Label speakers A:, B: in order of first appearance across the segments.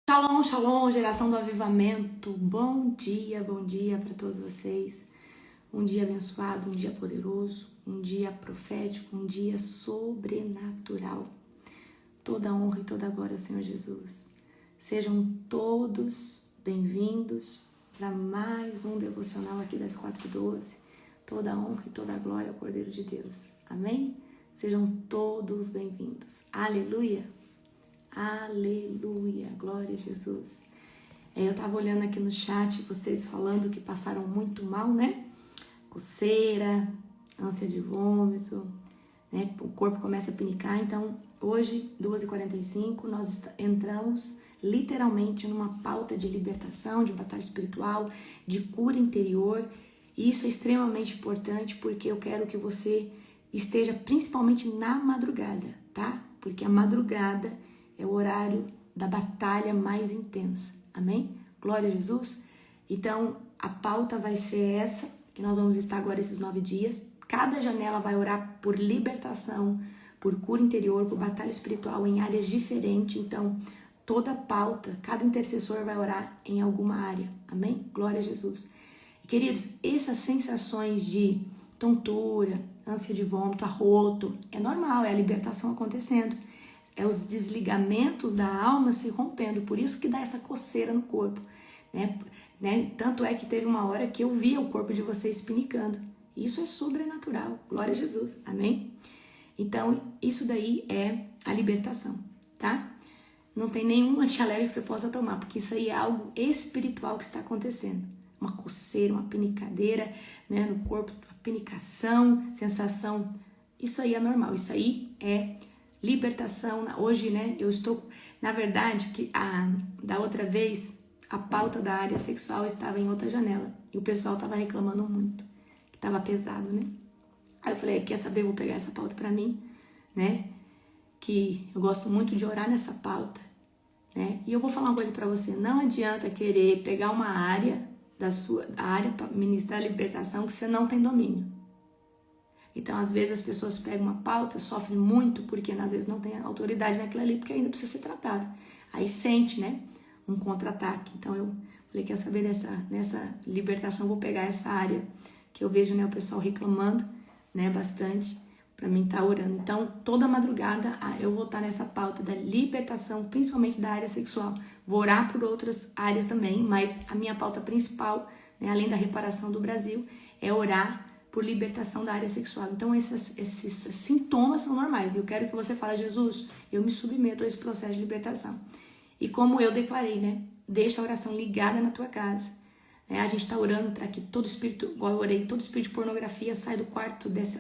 A: Shalom, shalom, geração do avivamento. Bom dia para todos vocês. Um dia abençoado, um dia poderoso, um dia profético, um dia sobrenatural. Toda honra e toda glória ao Senhor Jesus. Sejam todos bem-vindos para mais um devocional aqui das 4h12. Toda honra e toda glória ao Cordeiro de Deus. Amém? Sejam todos bem-vindos. Aleluia! Aleluia, glória a Jesus. Eu tava olhando aqui no chat, vocês falando que passaram muito mal, né? Coceira, ânsia de vômito, né? O corpo começa a pinicar. Então, hoje, 2h45, nós entramos literalmente numa pauta de libertação, de batalha espiritual, de cura interior. E isso é extremamente importante porque eu quero que você esteja principalmente na madrugada, tá? Porque a madrugada é o horário da batalha mais intensa. Amém? Glória a Jesus. Então, a pauta vai ser essa, que nós vamos estar agora esses 9 dias. Cada janela vai orar por libertação, por cura interior, por batalha espiritual em áreas diferentes. Então, toda a pauta, cada intercessor vai orar em alguma área. Amém? Glória a Jesus. E, queridos, essas sensações de tontura, ânsia de vômito, arroto, é normal, é a libertação acontecendo. É os desligamentos da alma se rompendo, por isso que dá essa coceira no corpo, né? Tanto é que teve uma hora que eu via o corpo de vocês pinicando. Isso é sobrenatural, glória a Jesus, amém? Então, isso daí é a libertação, tá? Não tem nenhum antialérgico que você possa tomar, porque isso aí é algo espiritual que está acontecendo. Uma coceira, uma pinicadeira, né, no corpo, uma pinicação, sensação, isso aí é normal, isso aí é libertação. Hoje, né, eu estou, na verdade, da outra vez, a pauta da área sexual estava em outra janela, e o pessoal estava reclamando muito, que estava pesado, né? Aí eu falei, quer saber, eu vou pegar essa pauta para mim, né, que eu gosto muito de orar nessa pauta, né, e eu vou falar uma coisa para você, não adianta querer pegar uma área da sua área para ministrar a libertação que você não tem domínio. Então, às vezes, as pessoas pegam uma pauta, sofrem muito, porque às vezes não tem autoridade naquilo ali, porque ainda precisa ser tratado. Aí sente, né, um contra-ataque. Então, eu falei, quer saber, nessa libertação, eu vou pegar essa área que eu vejo, né, o pessoal reclamando, né, bastante, para mim estar orando. Então, toda madrugada, eu vou estar nessa pauta da libertação, principalmente da área sexual. Vou orar por outras áreas também, mas a minha pauta principal, né, além da reparação do Brasil, é orar por libertação da área sexual. Então, esses sintomas são normais. Eu quero que você fale, Jesus, eu me submeto a esse processo de libertação. E como eu declarei, né? Deixa a oração ligada na tua casa. A gente está orando para que todo espírito, igual eu orei, todo espírito de pornografia saia do quarto desse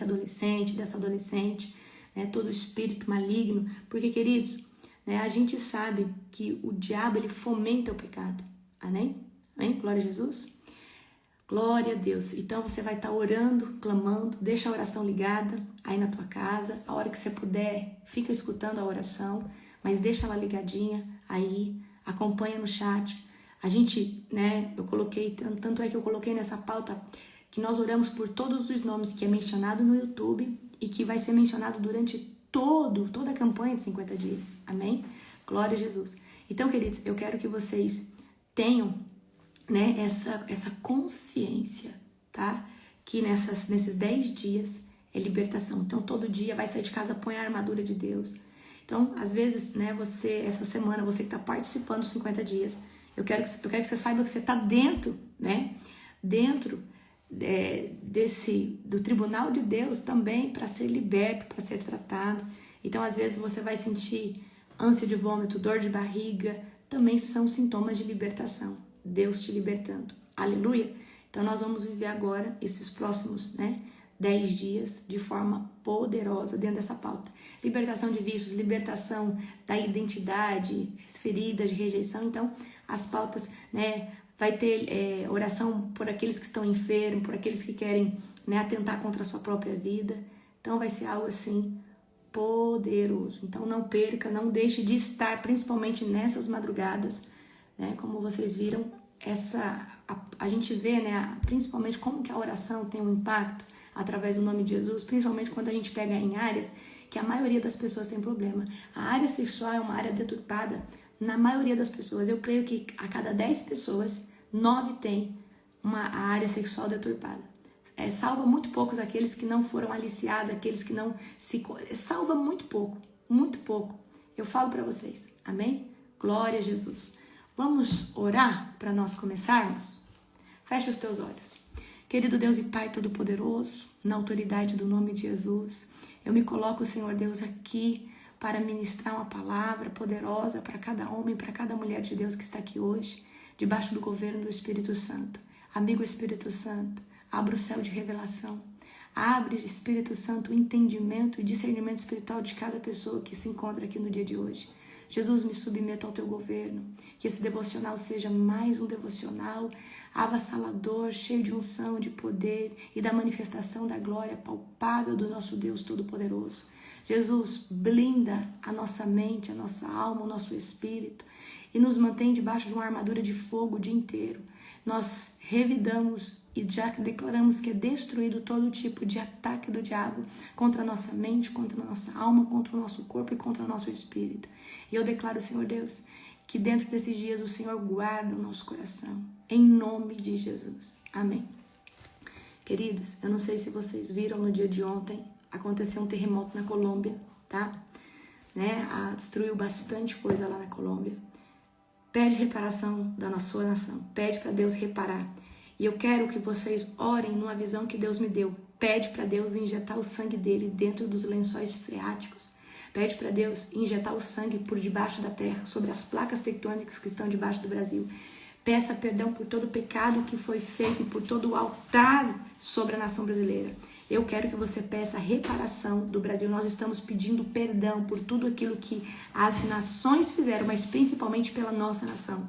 A: adolescente, dessa adolescente, né? Todo espírito maligno. Porque, queridos, né, a gente sabe que o diabo, ele fomenta o pecado. Amém? Amém? Glória a Jesus. Glória a Deus. Então você vai estar orando, clamando, deixa a oração ligada aí na tua casa. A hora que você puder, fica escutando a oração, mas deixa ela ligadinha aí, acompanha no chat. A gente, né, eu coloquei, tanto é que eu coloquei nessa pauta que nós oramos por todos os nomes que é mencionado no YouTube e que vai ser mencionado durante toda a campanha de 50 dias. Amém? Glória a Jesus. Então, queridos, eu quero que vocês tenham, né, essa consciência, tá? Que nesses 10 dias é libertação. Então, todo dia vai sair de casa, põe a armadura de Deus. Então, às vezes, né, essa semana, você que está participando dos 50 dias, eu quero que você saiba que você está dentro, né? Dentro do tribunal de Deus também, para ser liberto, para ser tratado. Então, às vezes, você vai sentir ânsia de vômito, dor de barriga, também são sintomas de libertação. Deus te libertando. Aleluia? Então nós vamos viver agora esses próximos, né, 10 dias de forma poderosa dentro dessa pauta. Libertação de vícios, libertação da identidade, feridas de rejeição. Então as pautas, né, vai ter oração por aqueles que estão enfermos, por aqueles que querem, né, atentar contra a sua própria vida. Então vai ser algo assim poderoso. Então não perca, não deixe de estar, principalmente nessas madrugadas, né? Como vocês viram, a gente vê, né, principalmente como que a oração tem um impacto através do nome de Jesus, principalmente quando a gente pega em áreas que a maioria das pessoas tem problema. A área sexual é uma área deturpada na maioria das pessoas, eu creio que a cada 10 pessoas, 9 têm a área sexual deturpada. Salva muito poucos aqueles que não foram aliciados, aqueles que não se... Salva muito pouco, muito pouco. Eu falo para vocês, amém? Glória a Jesus. Vamos orar para nós começarmos? Feche os teus olhos. Querido Deus e Pai Todo-Poderoso, na autoridade do nome de Jesus, eu me coloco, Senhor Deus, aqui para ministrar uma palavra poderosa para cada homem, para cada mulher de Deus que está aqui hoje, debaixo do governo do Espírito Santo. Amigo Espírito Santo, abra o céu de revelação. Abre, Espírito Santo, o entendimento e discernimento espiritual de cada pessoa que se encontra aqui no dia de hoje. Jesus, me submeto ao teu governo. Que esse devocional seja mais um devocional avassalador, cheio de unção, de poder e da manifestação da glória palpável do nosso Deus Todo-Poderoso. Jesus, blinda a nossa mente, a nossa alma, o nosso espírito e nos mantém debaixo de uma armadura de fogo o dia inteiro. Nós revidamos e já declaramos que é destruído todo tipo de ataque do diabo contra a nossa mente, contra a nossa alma, contra o nosso corpo e contra o nosso espírito. E eu declaro, Senhor Deus, que dentro desses dias o Senhor guarda o nosso coração, em nome de Jesus. Amém. Queridos, eu não sei se vocês viram no dia de ontem, aconteceu um terremoto na Colômbia, tá? Destruiu bastante coisa lá na Colômbia. Pede reparação da sua nação, pede para Deus reparar. E eu quero que vocês orem numa visão que Deus me deu. Pede para Deus injetar o sangue dele dentro dos lençóis freáticos. Pede para Deus injetar o sangue por debaixo da terra, sobre as placas tectônicas que estão debaixo do Brasil. Peça perdão por todo o pecado que foi feito e por todo o altar sobre a nação brasileira. Eu quero que você peça a reparação do Brasil. Nós estamos pedindo perdão por tudo aquilo que as nações fizeram, mas principalmente pela nossa nação.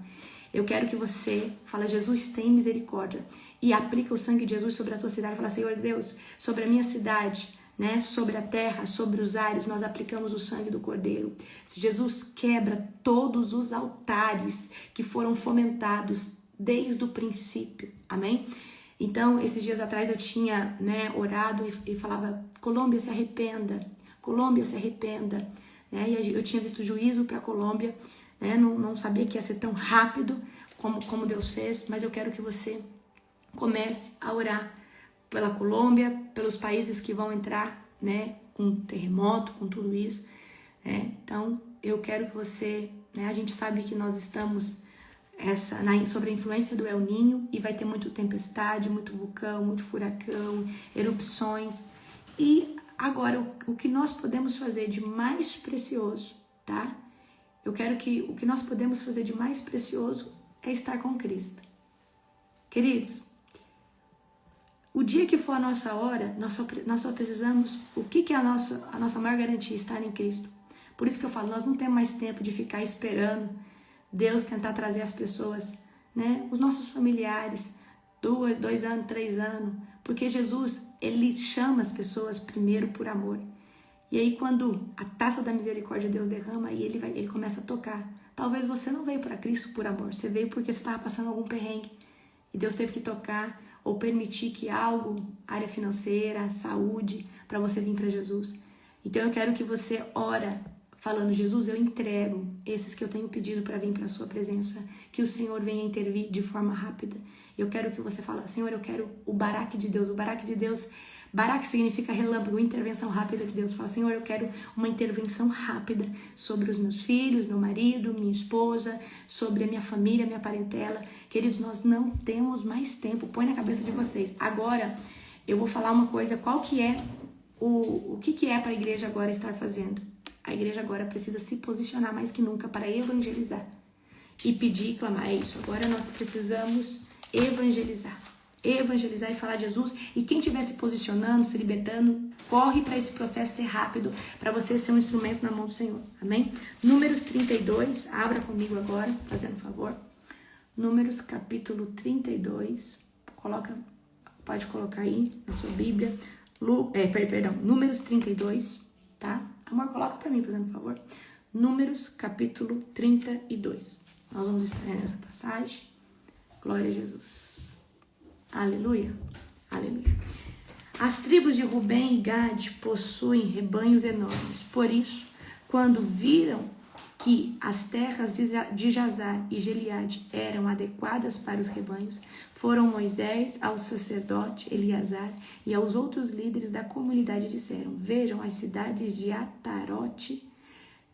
A: Eu quero que você fale, Jesus, tem misericórdia. E aplica o sangue de Jesus sobre a tua cidade. Fala, Senhor Deus, sobre a minha cidade, sobre a terra, sobre os ares, nós aplicamos o sangue do Cordeiro. Jesus quebra todos os altares que foram fomentados desde o princípio. Amém? Então, esses dias atrás eu tinha orado e falava, Colômbia, se arrependa. Colômbia, se arrependa. E eu tinha visto juízo para a Colômbia. Não sabia que ia ser tão rápido como Deus fez, mas eu quero que você comece a orar pela Colômbia, pelos países que vão entrar, com terremoto, com tudo isso. Então, eu quero que você, a gente sabe que nós estamos sobre a influência do El Ninho e vai ter muita tempestade, muito vulcão, muito furacão, erupções. E agora, o que nós podemos fazer de mais precioso, tá? Eu quero que o que nós podemos fazer de mais precioso é estar com Cristo. Queridos, o dia que for a nossa hora, nós só precisamos... O que é a nossa maior garantia? Estar em Cristo. Por isso que eu falo, nós não temos mais tempo de ficar esperando Deus tentar trazer as pessoas, os nossos familiares, 2 anos, 3 anos. Porque Jesus, ele chama as pessoas primeiro por amor. E aí quando a taça da misericórdia de Deus derrama, e ele começa a tocar. Talvez você não veio para Cristo por amor, você veio porque você estava passando algum perrengue. E Deus teve que tocar ou permitir que algo, área financeira, saúde, para você vir para Jesus. Então eu quero que você ora falando, Jesus, eu entrego esses que eu tenho pedido para vir para a sua presença, que o Senhor venha intervir de forma rápida. Eu quero que você fale, Senhor, eu quero o baraque de Deus. O baraque de Deus, baraque significa relâmpago, intervenção rápida de Deus. Fala, Senhor, eu quero uma intervenção rápida sobre os meus filhos, meu marido, minha esposa, sobre a minha família, minha parentela. Queridos, nós não temos mais tempo. Põe na cabeça de vocês. Agora, eu vou falar uma coisa, qual que é o que é para a igreja agora estar fazendo? A igreja agora precisa se posicionar mais que nunca para evangelizar e pedir e clamar. É isso, agora nós precisamos evangelizar e falar de Jesus. E quem estiver se posicionando, se libertando, corre para esse processo ser rápido, para você ser um instrumento na mão do Senhor. Amém? Números 32, abra comigo agora, fazendo um favor. Números capítulo 32, pode colocar aí na sua Bíblia. Números 32, tá? Amor, coloca para mim, fazendo um favor. Números capítulo 32. Nós vamos estar nessa passagem. Glória a Jesus. Aleluia. Aleluia. As tribos de Rubem e Gade possuem rebanhos enormes. Por isso, quando viram que as terras de Jazar e Gileade eram adequadas para os rebanhos, foram Moisés ao sacerdote Eleazar e aos outros líderes da comunidade e disseram: vejam as cidades de Atarote,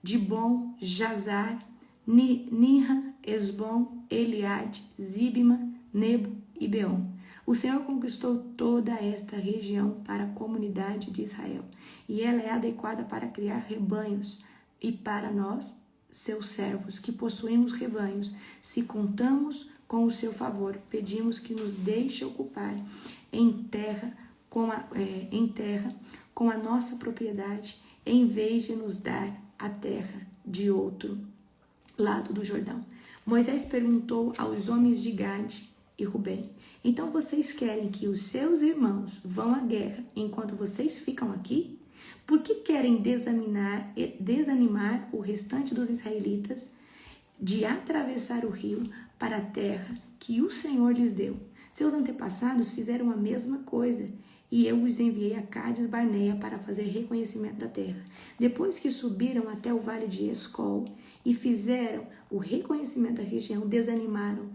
A: Dibon, Jazar, Ninra, Esbom, Eliade, Zibma, Nebo e Beon. O Senhor conquistou toda esta região para a comunidade de Israel, e ela é adequada para criar rebanhos, e para nós, seus servos, que possuímos rebanhos, se contamos com o seu favor, pedimos que nos deixe ocupar em terra com a nossa propriedade, em vez de nos dar a terra de outro lado do Jordão. Moisés perguntou aos homens de Gade e Rubem: então vocês querem que os seus irmãos vão à guerra enquanto vocês ficam aqui? Por que querem desanimar o restante dos israelitas de atravessar o rio para a terra que o Senhor lhes deu? Seus antepassados fizeram a mesma coisa, e eu os enviei a Cádiz Barneia para fazer reconhecimento da terra. Depois que subiram até o vale de Escol e fizeram o reconhecimento da região, desanimaram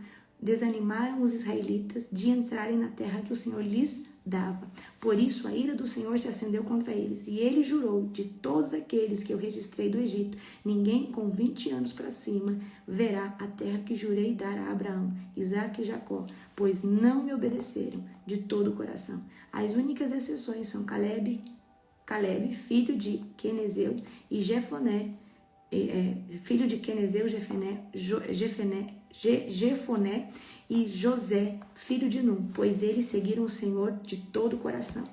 A: os israelitas de entrarem na terra que o Senhor lhes dava. Por isso a ira do Senhor se acendeu contra eles, e ele jurou: de todos aqueles que eu registrei do Egito, ninguém com 20 anos para cima verá a terra que jurei dar a Abraão, Isaque e Jacó, pois não me obedeceram de todo o coração. As únicas exceções são Caleb, filho de Quenezeu, e Jefoné, filho de Quenezeu, Jefoné e José, filho de Num, pois eles seguiram o Senhor de todo o coração.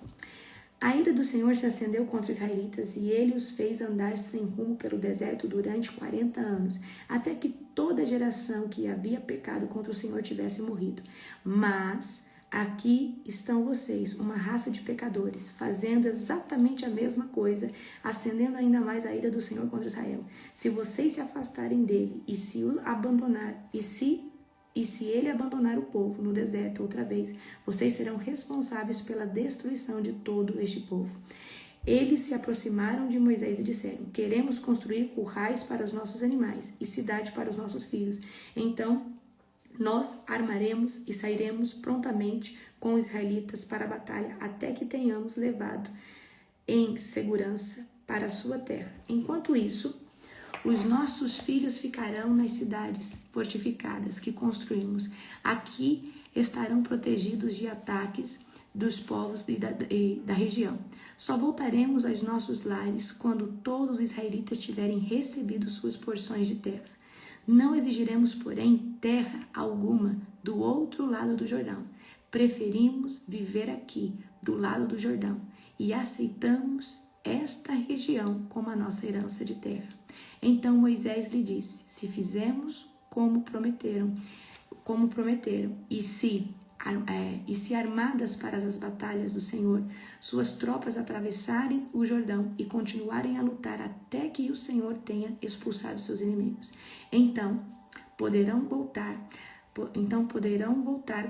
A: A ira do Senhor se acendeu contra os israelitas, e ele os fez andar sem rumo pelo deserto durante 40 anos, até que toda a geração que havia pecado contra o Senhor tivesse morrido. Mas aqui estão vocês, uma raça de pecadores, fazendo exatamente a mesma coisa, acendendo ainda mais a ira do Senhor contra Israel. Se vocês se afastarem dele e se o abandonar, e se ele abandonar o povo no deserto outra vez, vocês serão responsáveis pela destruição de todo este povo. Eles se aproximaram de Moisés e disseram: queremos construir currais para os nossos animais e cidade para os nossos filhos. Então nós armaremos e sairemos prontamente com os israelitas para a batalha, até que tenhamos levado em segurança para a sua terra. Enquanto isso, os nossos filhos ficarão nas cidades fortificadas que construímos. Aqui estarão protegidos de ataques dos povos da região. Só voltaremos aos nossos lares quando todos os israelitas tiverem recebido suas porções de terra. Não exigiremos, porém, terra alguma do outro lado do Jordão. Preferimos viver aqui, do lado do Jordão, e aceitamos esta região como a nossa herança de terra. Então Moisés lhe disse: se fizermos como prometeram, e se armadas para as batalhas do Senhor, suas tropas atravessarem o Jordão e continuarem a lutar até que o Senhor tenha expulsado seus inimigos, então poderão voltar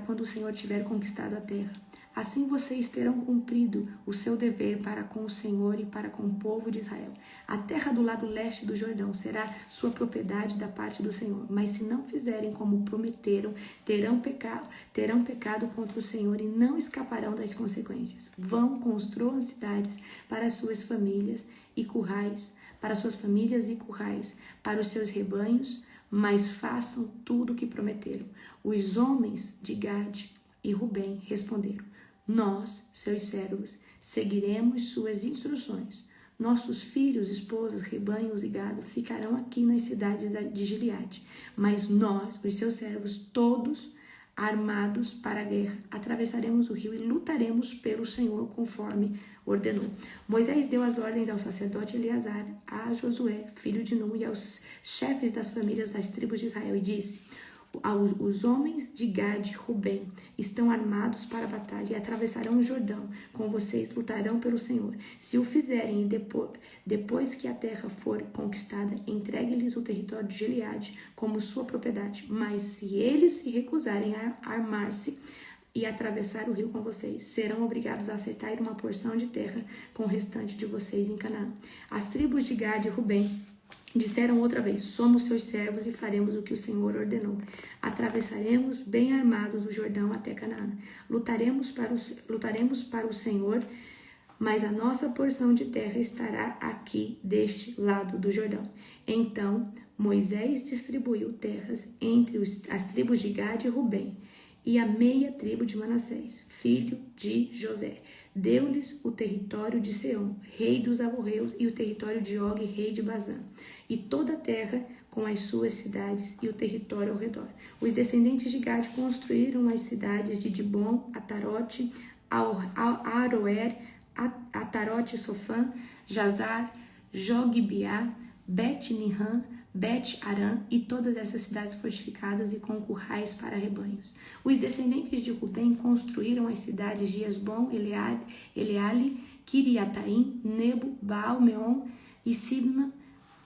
A: quando o Senhor tiver conquistado a terra. Assim vocês terão cumprido o seu dever para com o Senhor e para com o povo de Israel. A terra do lado leste do Jordão será sua propriedade da parte do Senhor. Mas se não fizerem como prometeram, terão pecado contra o Senhor e não escaparão das consequências. Vão, construam cidades para suas famílias e currais, para os seus rebanhos, mas façam tudo o que prometeram. Os homens de Gade e Rubem responderam: nós, seus servos, seguiremos suas instruções. Nossos filhos, esposas, rebanhos e gado ficarão aqui nas cidades de Gileade. Mas nós, os seus servos, todos armados para a guerra, atravessaremos o rio e lutaremos pelo Senhor conforme ordenou. Moisés deu as ordens ao sacerdote Eleazar, a Josué, filho de Num, e aos chefes das famílias das tribos de Israel, e disse: os homens de Gade e Rubem estão armados para a batalha e atravessarão o Jordão. Com vocês lutarão pelo Senhor. Se o fizerem, depois que a terra for conquistada, entregue-lhes o território de Gileade como sua propriedade. Mas se eles se recusarem a armar-se e atravessar o rio com vocês, serão obrigados a aceitar uma porção de terra com o restante de vocês em Canaã. As tribos de Gade e Rubem Disseram outra vez: somos seus servos e faremos o que o Senhor ordenou. Atravessaremos bem armados o Jordão até Canaã. Lutaremos para o Senhor, mas a nossa porção de terra estará aqui deste lado do Jordão. Então Moisés distribuiu terras entre as tribos de Gade e Rubem e a meia tribo de Manassés, filho de José. Deu-lhes o território de Seom, rei dos amorreus, e o território de Og, rei de Bazã, e toda a terra com as suas cidades e o território ao redor. Os descendentes de Gade construíram as cidades de Dibon, Atarote, Aroer, Atarote, Sofã, Jazar, Jogbiá, Bet-Nihan, Bet-Aram e todas essas cidades fortificadas e com currais para rebanhos. Os descendentes de Rubem construíram as cidades de Esbom, Eleale, Kiriataim, Nebo, Baal-Meon e Sibma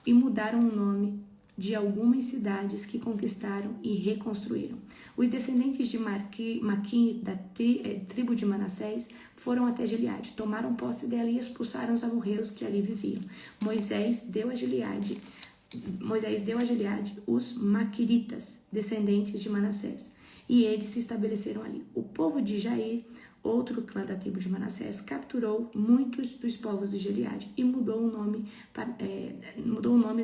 A: e mudaram o nome de algumas cidades que conquistaram e reconstruíram. Os descendentes de Maqui, da tribo de Manassés, foram até Gileade, tomaram posse dela e expulsaram os amorreus que ali viviam. Moisés deu a Gileade os maquiritas, descendentes de Manassés, e eles se estabeleceram ali. O povo de Jair, outro clã da tribo de Manassés, capturou muitos dos povos de Gileade e mudou o nome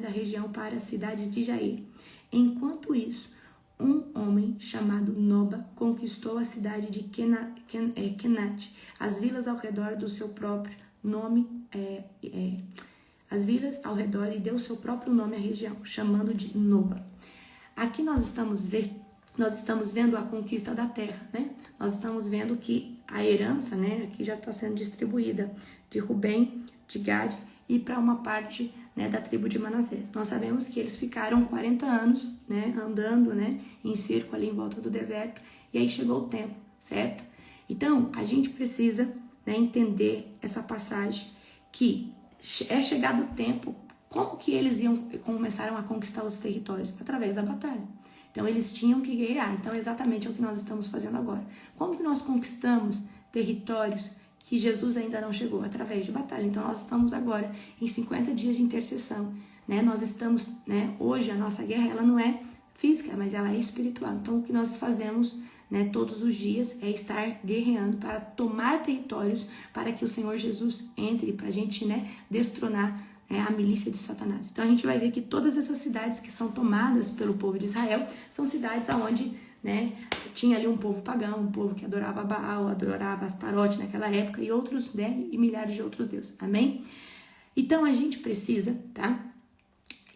A: da região para as cidades de Jair. Enquanto isso, um homem chamado Noba conquistou a cidade de Kenat, as vilas ao redor do seu próprio nome, as vilas ao redor, e deu seu próprio nome à região, chamando de Noba. Aqui nós estamos vendo a conquista da terra, né? Nós estamos vendo que a herança, né, aqui já está sendo distribuída de Rubem, de Gade e para uma parte, né, da tribo de Manassés. Nós sabemos que eles ficaram 40 anos, né, andando, né, em círculo ali em volta do deserto, e aí chegou o tempo, certo? Então, a gente precisa, né, entender essa passagem que é chegado o tempo. Como que eles começaram a conquistar os territórios? Através da batalha. Então, eles tinham que guerrear. Então, exatamente é o que nós estamos fazendo agora. Como que nós conquistamos territórios que Jesus ainda não chegou? Através de batalha. Então, nós estamos agora em 50 dias de intercessão, né? Nós estamos, né? Hoje, a nossa guerra, ela não é física, mas ela é espiritual. Então, o que nós fazemos, né, todos os dias é estar guerreando para tomar territórios, para que o Senhor Jesus entre, para a gente, né, destronar a milícia de Satanás. Então a gente vai ver que todas essas cidades que são tomadas pelo povo de Israel são cidades onde, né, tinha ali um povo pagão, um povo que adorava Baal, adorava Astarote naquela época e outros, né, e milhares de outros deuses. Amém? Então a gente precisa, tá,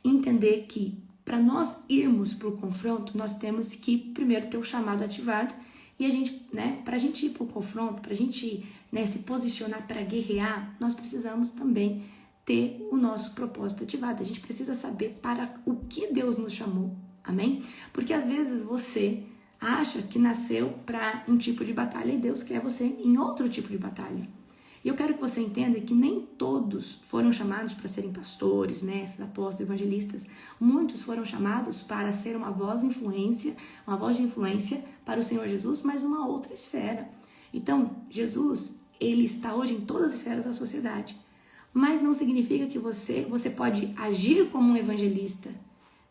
A: entender que para nós irmos para o confronto, nós temos que primeiro ter o chamado ativado e a gente, né, para a gente ir para o confronto, para a gente, né, se posicionar para guerrear, nós precisamos também ter o nosso propósito ativado. A gente precisa saber para o que Deus nos chamou, amém? Porque às vezes você acha que nasceu para um tipo de batalha e Deus quer você em outro tipo de batalha. E eu quero que você entenda que nem todos foram chamados para serem pastores, mestres, apóstolos, evangelistas. Muitos foram chamados para ser uma voz de influência para o Senhor Jesus, mas uma outra esfera. Então, Jesus, ele está hoje em todas as esferas da sociedade. Mas não significa que você pode agir como um evangelista,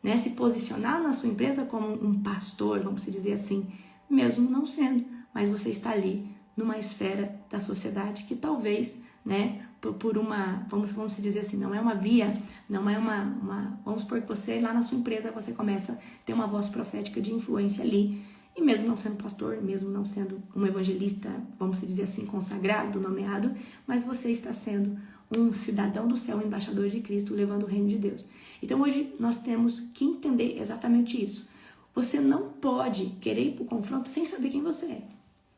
A: né? Se posicionar na sua empresa como um pastor, vamos dizer assim, mesmo não sendo, mas você está ali numa esfera da sociedade que talvez, né, por uma, vamos dizer assim, não é uma via, não é uma vamos supor que você lá na sua empresa você começa a ter uma voz profética de influência ali, e mesmo não sendo pastor, mesmo não sendo um evangelista, vamos dizer assim, consagrado, nomeado, mas você está sendo um cidadão do céu, um embaixador de Cristo, levando o reino de Deus. Então hoje nós temos que entender exatamente isso. Você não pode querer ir para o confronto sem saber quem você é.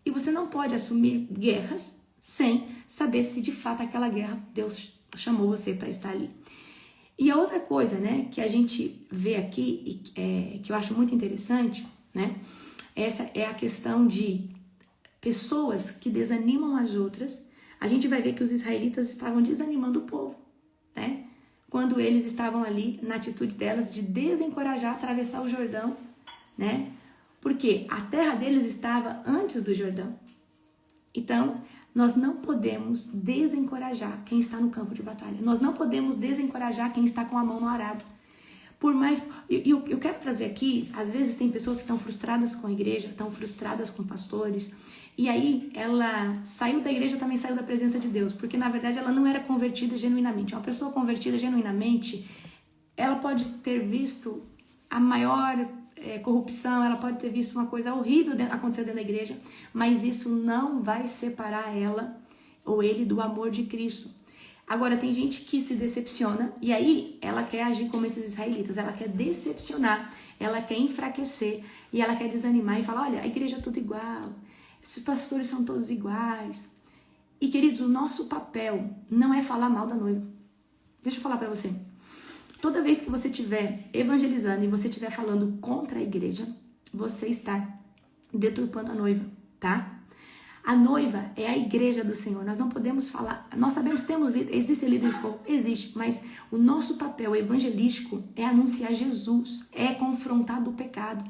A: E você não pode assumir guerras sem saber se de fato aquela guerra Deus chamou você para estar ali. E a outra coisa, né, que a gente vê aqui, que eu acho muito interessante, né, essa é a questão de pessoas que desanimam as outras. A gente vai ver que os israelitas estavam desanimando o povo, né? Quando eles estavam ali na atitude delas de desencorajar atravessar o Jordão, né? Porque a terra deles estava antes do Jordão. Então, nós não podemos desencorajar quem está no campo de batalha. Nós não podemos desencorajar quem está com a mão no arado. Por mais... Eu quero trazer aqui, às vezes tem pessoas que estão frustradas com a igreja, estão frustradas com pastores, e aí ela saiu da igreja, também saiu da presença de Deus, porque na verdade ela não era convertida genuinamente. Uma pessoa convertida genuinamente, ela pode ter visto a maior corrupção, ela pode ter visto uma coisa horrível acontecer dentro da igreja, mas isso não vai separar ela ou ele do amor de Cristo. Agora, tem gente que se decepciona e aí ela quer agir como esses israelitas, ela quer decepcionar, ela quer enfraquecer e ela quer desanimar e falar, olha, a igreja é tudo igual, esses pastores são todos iguais. E queridos, o nosso papel não é falar mal da noiva. Deixa eu falar pra você. Toda vez que você estiver evangelizando e você estiver falando contra a igreja, você está deturpando a noiva, tá? A noiva é a igreja do Senhor. Nós não podemos falar... Nós sabemos que existem líderes, existe, mas o nosso papel evangelístico é anunciar Jesus, é confrontar do pecado.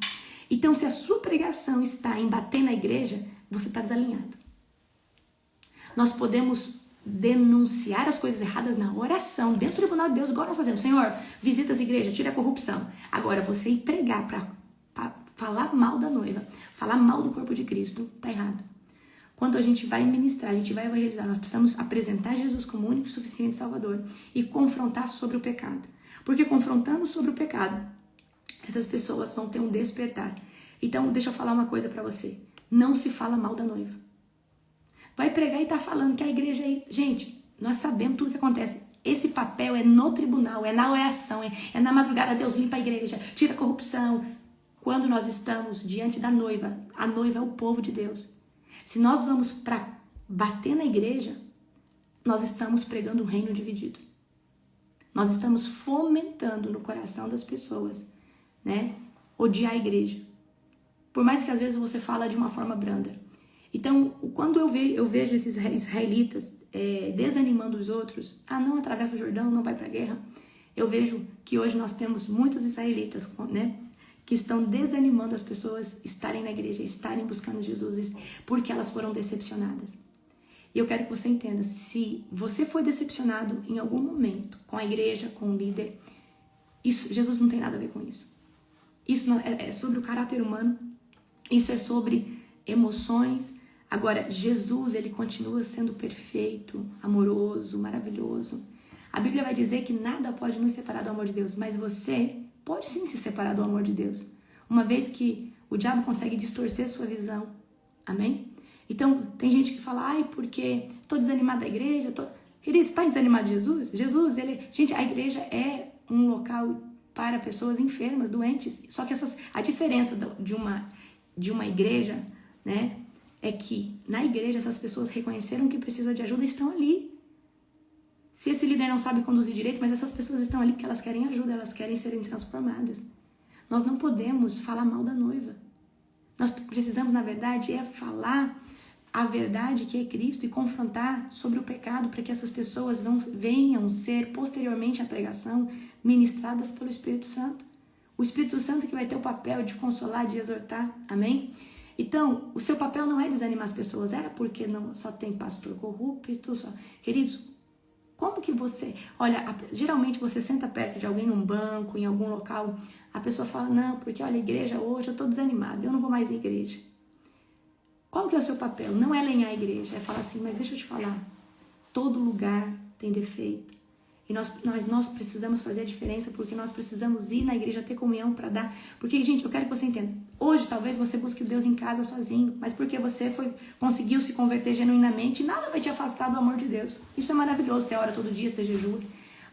A: Então, se a sua pregação está em bater na igreja, você está desalinhado. Nós podemos denunciar as coisas erradas na oração, dentro do tribunal de Deus, igual nós fazemos. Senhor, visita as igrejas, tira a corrupção. Agora, você ir pregar para falar mal da noiva, falar mal do corpo de Cristo, está errado. Quando a gente vai ministrar, a gente vai evangelizar, nós precisamos apresentar Jesus como único e suficiente Salvador e confrontar sobre o pecado. Porque confrontando sobre o pecado, essas pessoas vão ter um despertar. Então, deixa eu falar uma coisa pra você. Não se fala mal da noiva. Vai pregar e tá falando que a igreja é... Gente, nós sabemos tudo que acontece. Esse papel é no tribunal, é na oração, é na madrugada. Deus limpa a igreja, tira a corrupção. Quando nós estamos diante da noiva, a noiva é o povo de Deus. Se nós vamos para bater na igreja, nós estamos pregando um reino dividido. Nós estamos fomentando no coração das pessoas, né, odiar a igreja. Por mais que às vezes você fala de uma forma branda. Então, quando eu vejo esses israelitas desanimando os outros, não atravessa o Jordão, não vai para a guerra, eu vejo que hoje nós temos muitos israelitas, né, que estão desanimando as pessoas estarem na igreja, estarem buscando Jesus, porque elas foram decepcionadas. E eu quero que você entenda, se você foi decepcionado em algum momento com a igreja, com o líder, Jesus não tem nada a ver com isso. Isso não, é sobre o caráter humano, isso é sobre emoções. Agora, Jesus, ele continua sendo perfeito, amoroso, maravilhoso. A Bíblia vai dizer que nada pode nos separar do amor de Deus, mas você pode sim se separar do amor de Deus, uma vez que o diabo consegue distorcer sua visão. Amém? Então, tem gente que fala, porque estou desanimado da igreja. Querido, você está desanimado de Jesus? Jesus, gente, a igreja é um local para pessoas enfermas, doentes. Só que a diferença de uma igreja, né, é que na igreja essas pessoas reconheceram que precisam de ajuda e estão ali. Se esse líder não sabe conduzir direito, mas essas pessoas estão ali porque elas querem ajuda, elas querem serem transformadas. Nós não podemos falar mal da noiva. Nós precisamos, na verdade, falar a verdade que é Cristo e confrontar sobre o pecado para que essas pessoas venham ser, posteriormente à pregação, ministradas pelo Espírito Santo. O Espírito Santo que vai ter o papel de consolar, de exortar. Amém? Então, o seu papel não é desanimar as pessoas, porque não só tem pastor corrupto. Queridos, como que você... Olha, geralmente você senta perto de alguém num banco, em algum local, a pessoa fala, não, porque olha, a igreja hoje, eu estou desanimada, eu não vou mais à igreja. Qual que é o seu papel? Não é lenhar a igreja, é falar assim, mas deixa eu te falar, todo lugar tem defeito. E nós precisamos fazer a diferença, porque nós precisamos ir na igreja, ter comunhão para dar. Porque, gente, eu quero que você entenda. Hoje, talvez você busque Deus em casa sozinho, mas porque você conseguiu se converter genuinamente, nada vai te afastar do amor de Deus. Isso é maravilhoso, você ora todo dia, você jejua.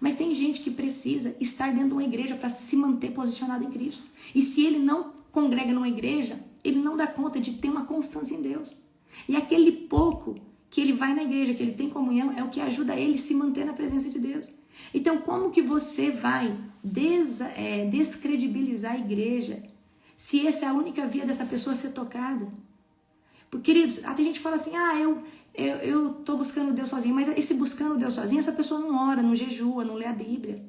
A: Mas tem gente que precisa estar dentro de uma igreja para se manter posicionado em Cristo. E se ele não congrega numa igreja, ele não dá conta de ter uma constância em Deus. E aquele pouco que ele vai na igreja, que ele tem comunhão, é o que ajuda ele a se manter na presença de Deus. Então, como que você vai descredibilizar a igreja se essa é a única via dessa pessoa ser tocada? Porque, queridos, até gente que fala assim, eu tô buscando Deus sozinho, mas esse buscando Deus sozinho, essa pessoa não ora, não jejua, não lê a Bíblia.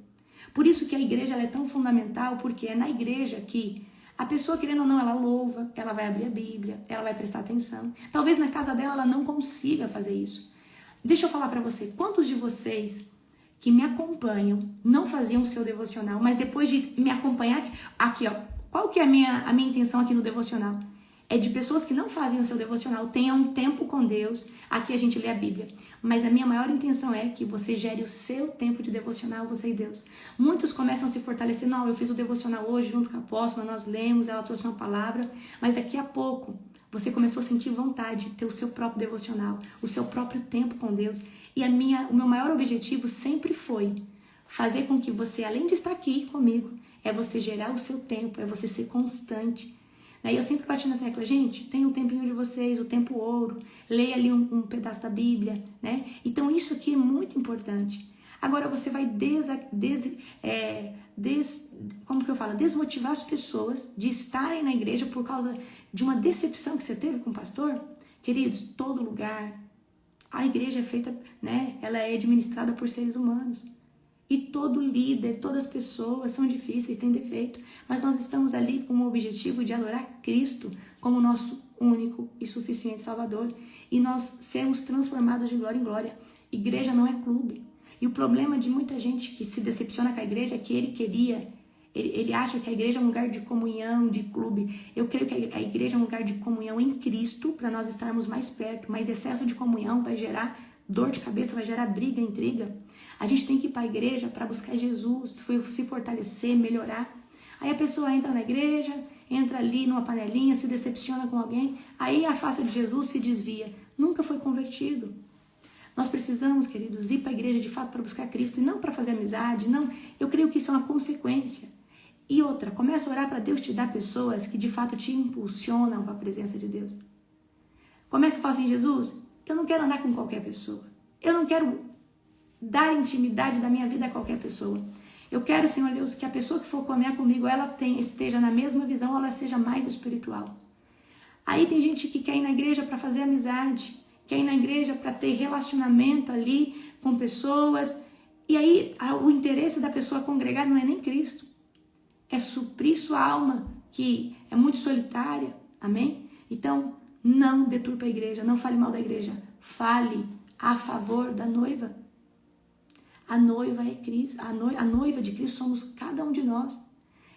A: Por isso que a igreja ela é tão fundamental, porque é na igreja que a pessoa, querendo ou não, ela louva, ela vai abrir a Bíblia, ela vai prestar atenção. Talvez na casa dela ela não consiga fazer isso. Deixa eu falar pra você, quantos de vocês que me acompanham não faziam o seu devocional, mas depois de me acompanhar, aqui ó, qual que é a minha intenção aqui no devocional? É de pessoas que não fazem o seu devocional, tenham um tempo com Deus, aqui a gente lê a Bíblia, mas a minha maior intenção é que você gere o seu tempo de devocional, você e Deus. Muitos começam a se fortalecer, não, eu fiz o devocional hoje junto com a apóstola, nós lemos, ela trouxe uma palavra, mas daqui a pouco você começou a sentir vontade de ter o seu próprio devocional, o seu próprio tempo com Deus. E o meu maior objetivo sempre foi fazer com que você, além de estar aqui comigo, é você gerar o seu tempo, é você ser constante. Daí eu sempre bati na tecla, gente, tem um tempinho de vocês, o tempo ouro, leia ali um pedaço da Bíblia, né? Então isso aqui é muito importante. Agora você vai desmotivar as pessoas de estarem na igreja por causa de uma decepção que você teve com o pastor? Queridos, todo lugar, a igreja é feita, né? Ela é administrada por seres humanos. E todo líder, todas as pessoas são difíceis, têm defeito. Mas nós estamos ali com o objetivo de adorar Cristo como nosso único e suficiente Salvador. E nós sermos transformados de glória em glória. Igreja não é clube. E o problema de muita gente que se decepciona com a igreja é que ele acha que a igreja é um lugar de comunhão, de clube. Eu creio que a igreja é um lugar de comunhão em Cristo, para nós estarmos mais perto. Mas excesso de comunhão vai gerar dor de cabeça, vai gerar briga, intriga. A gente tem que ir para a igreja para buscar Jesus, se fortalecer, melhorar. Aí a pessoa entra na igreja, entra ali numa panelinha, se decepciona com alguém, aí afasta de Jesus, se desvia. Nunca foi convertido. Nós precisamos, queridos, ir para a igreja de fato para buscar Cristo e não para fazer amizade, não. Eu creio que isso é uma consequência. E outra, começa a orar para Deus te dar pessoas que de fato te impulsionam para a presença de Deus. Começa a falar assim, Jesus, eu não quero andar com qualquer pessoa. Eu não quero dar intimidade da minha vida a qualquer pessoa. Eu quero, Senhor Deus, que a pessoa que for caminhar comigo, ela esteja na mesma visão, ou ela seja mais espiritual. Aí tem gente que quer ir na igreja para fazer amizade, quer ir na igreja para ter relacionamento ali com pessoas. E aí o interesse da pessoa congregar não é nem Cristo. É suprir sua alma, que é muito solitária. Amém? Então, não deturpe a igreja, não fale mal da igreja. Fale a favor da noiva. A noiva é Cristo, a noiva de Cristo somos cada um de nós.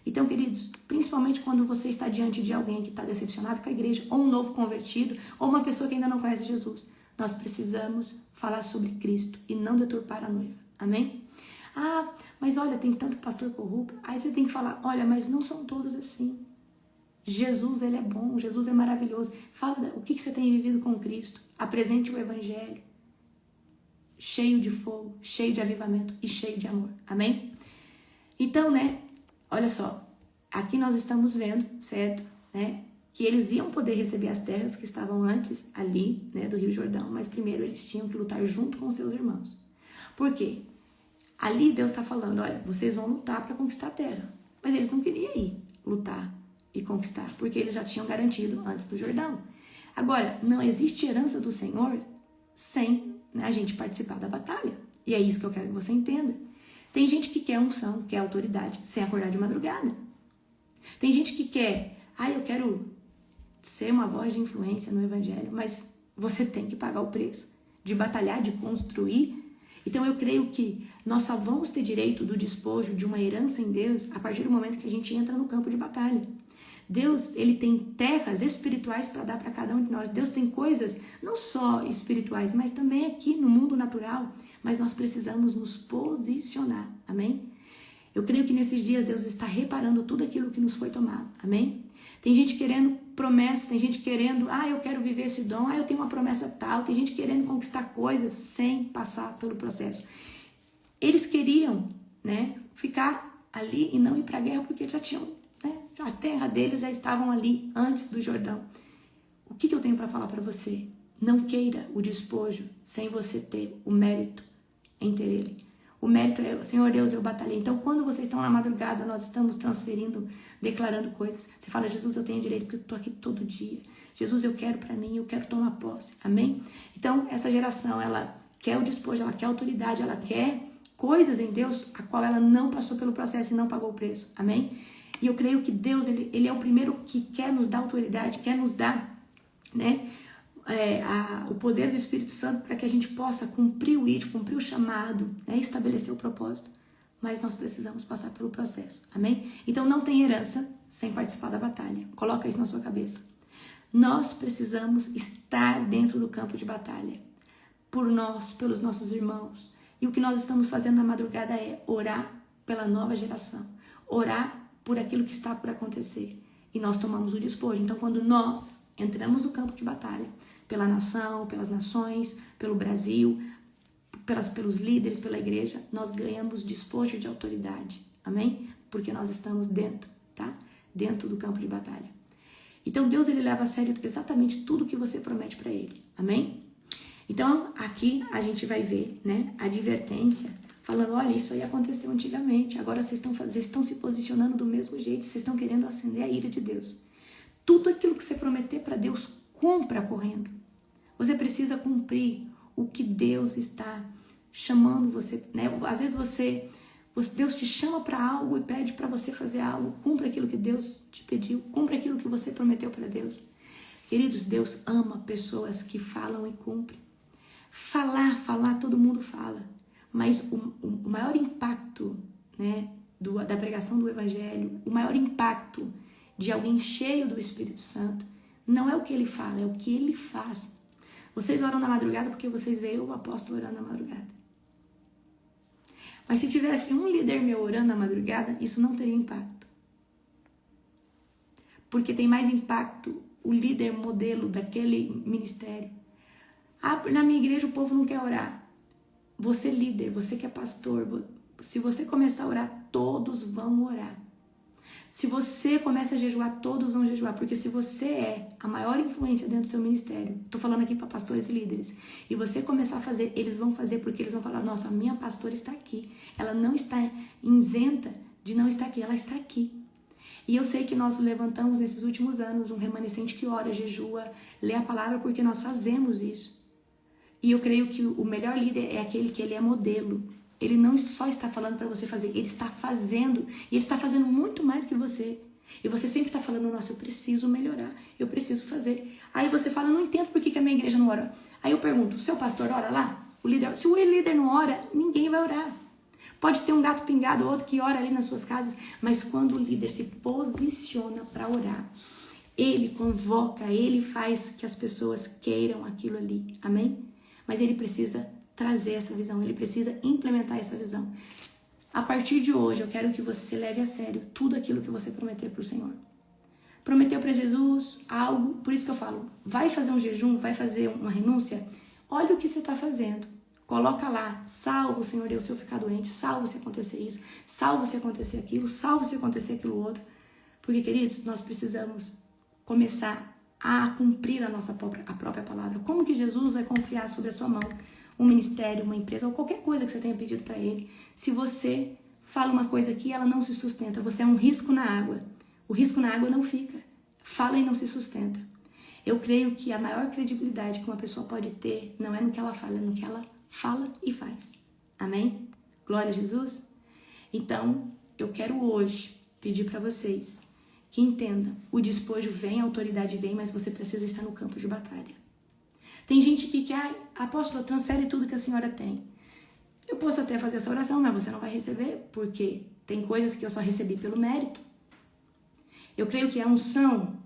A: Então, queridos, principalmente quando você está diante de alguém que está decepcionado com a igreja, ou um novo convertido, ou uma pessoa que ainda não conhece Jesus, nós precisamos falar sobre Cristo e não deturpar a noiva. Amém? Ah, mas olha, tem tanto pastor corrupto. Aí você tem que falar, olha, mas não são todos assim. Jesus, ele é bom, Jesus é maravilhoso. Fala o que você tem vivido com Cristo. Apresente o evangelho. Cheio de fogo, cheio de avivamento e cheio de amor. Amém? Então, né, olha só, aqui nós estamos vendo, certo, né, que eles iam poder receber as terras que estavam antes ali, né, do Rio Jordão, mas primeiro eles tinham que lutar junto com seus irmãos. Por quê? Ali Deus está falando, olha, vocês vão lutar para conquistar a terra, mas eles não queriam ir lutar e conquistar, porque eles já tinham garantido antes do Jordão. Agora, não existe herança do Senhor sem a gente participar da batalha. E é isso que eu quero que você entenda. Tem gente que quer unção, quer autoridade, sem acordar de madrugada. Tem gente que quer, eu quero ser uma voz de influência no evangelho, mas você tem que pagar o preço de batalhar, de construir. Então eu creio que nós só vamos ter direito do despojo de uma herança em Deus a partir do momento que a gente entra no campo de batalha. Deus, ele tem terras espirituais para dar para cada um de nós. Deus tem coisas não só espirituais, mas também aqui no mundo natural. Mas nós precisamos nos posicionar. Amém? Eu creio que nesses dias Deus está reparando tudo aquilo que nos foi tomado. Amém? Tem gente querendo promessa, tem gente querendo, eu quero viver esse dom, eu tenho uma promessa tal. Tem gente querendo conquistar coisas sem passar pelo processo. Eles queriam, né, ficar ali e não ir para a guerra porque já tinham, a terra deles já estavam ali antes do Jordão. O que eu tenho para falar para você? Não queira o despojo sem você ter o mérito em ter ele. O mérito é, Senhor Deus, eu batalhei. Então, quando vocês estão na madrugada, nós estamos transferindo, declarando coisas. Você fala, Jesus, eu tenho direito porque eu estou aqui todo dia. Jesus, eu quero para mim, eu quero tomar posse. Amém? Então, essa geração, ela quer o despojo, ela quer a autoridade, ela quer coisas em Deus a qual ela não passou pelo processo e não pagou o preço. Amém? E eu creio que Deus, ele é o primeiro que quer nos dar autoridade, quer nos dar, né, o poder do Espírito Santo para que a gente possa cumprir o ID, cumprir o chamado, né? Estabelecer o propósito, mas nós precisamos passar pelo processo, amém? Então não tem herança sem participar da batalha, coloca isso na sua cabeça. Nós precisamos estar dentro do campo de batalha, por nós, pelos nossos irmãos, e o que nós estamos fazendo na madrugada é orar pela nova geração, orar por aquilo que está por acontecer, e nós tomamos o despojo. Então quando nós entramos no campo de batalha, pela nação, pelas nações, pelo Brasil, pelos líderes, pela igreja, nós ganhamos despojo de autoridade, amém? Porque nós estamos dentro, tá? Dentro do campo de batalha. Então Deus, ele leva a sério exatamente tudo que você promete para ele, amém? Então aqui a gente vai ver, né, a advertência, falando, olha, isso aí aconteceu antigamente, agora vocês estão se posicionando do mesmo jeito, vocês estão querendo acender a ira de Deus. Tudo aquilo que você prometer para Deus, cumpra correndo. Você precisa cumprir o que Deus está chamando você, né? Às vezes Deus te chama para algo e pede para você fazer algo. Cumpra aquilo que Deus te pediu, cumpra aquilo que você prometeu para Deus. Queridos, Deus ama pessoas que falam e cumprem. Falar, todo mundo fala. Mas o maior impacto, né, da pregação do Evangelho, o maior impacto de alguém cheio do Espírito Santo, não é o que ele fala, é o que ele faz. Vocês oram na madrugada porque vocês veem o apóstolo orando na madrugada. Mas se tivesse um líder meu orando na madrugada, isso não teria impacto. Porque tem mais impacto o líder modelo daquele ministério. Na minha igreja o povo não quer orar. Você líder, você que é pastor, se você começar a orar, todos vão orar. Se você começa a jejuar, todos vão jejuar, porque se você é a maior influência dentro do seu ministério, tô falando aqui para pastores e líderes, e você começar a fazer, eles vão fazer porque eles vão falar, nossa, a minha pastora está aqui, ela não está isenta de não estar aqui, ela está aqui. E eu sei que nós levantamos nesses últimos anos um remanescente que ora, jejua, lê a palavra, porque nós fazemos isso. E eu creio que o melhor líder é aquele que ele é modelo. Ele não só está falando para você fazer, ele está fazendo. E ele está fazendo muito mais que você. E você sempre está falando, nossa, eu preciso melhorar, eu preciso fazer. Aí você fala, não entendo por que a minha igreja não ora. Aí eu pergunto, o seu pastor ora lá? O líder, se o líder não ora, ninguém vai orar. Pode ter um gato pingado ou outro que ora ali nas suas casas, mas quando o líder se posiciona para orar, ele convoca, ele faz que as pessoas queiram aquilo ali. Amém? Mas ele precisa trazer essa visão, ele precisa implementar essa visão. A partir de hoje, eu quero que você leve a sério tudo aquilo que você prometeu para o Senhor. Prometeu para Jesus algo, por isso que eu falo, vai fazer um jejum, vai fazer uma renúncia, olha o que você está fazendo. Coloca lá, salvo, Senhor Deus, se eu ficar doente, salvo se acontecer isso, salvo se acontecer aquilo, salvo se acontecer aquilo outro. Porque, queridos, nós precisamos começar a cumprir a própria palavra. Como que Jesus vai confiar sobre a sua mão um ministério, uma empresa ou qualquer coisa que você tenha pedido para ele, se você fala uma coisa aqui e ela não se sustenta? Você é um risco na água. O risco na água não fica. Fala e não se sustenta. Eu creio que a maior credibilidade que uma pessoa pode ter não é no que ela fala, é no que ela fala e faz. Amém? Glória a Jesus? Então, eu quero hoje pedir para vocês que entendam, o despojo vem, a autoridade vem, mas você precisa estar no campo de batalha. Tem gente que quer, apóstolo, transfere tudo que a senhora tem. Eu posso até fazer essa oração, mas você não vai receber, porque tem coisas que eu só recebi pelo mérito. Eu creio que a unção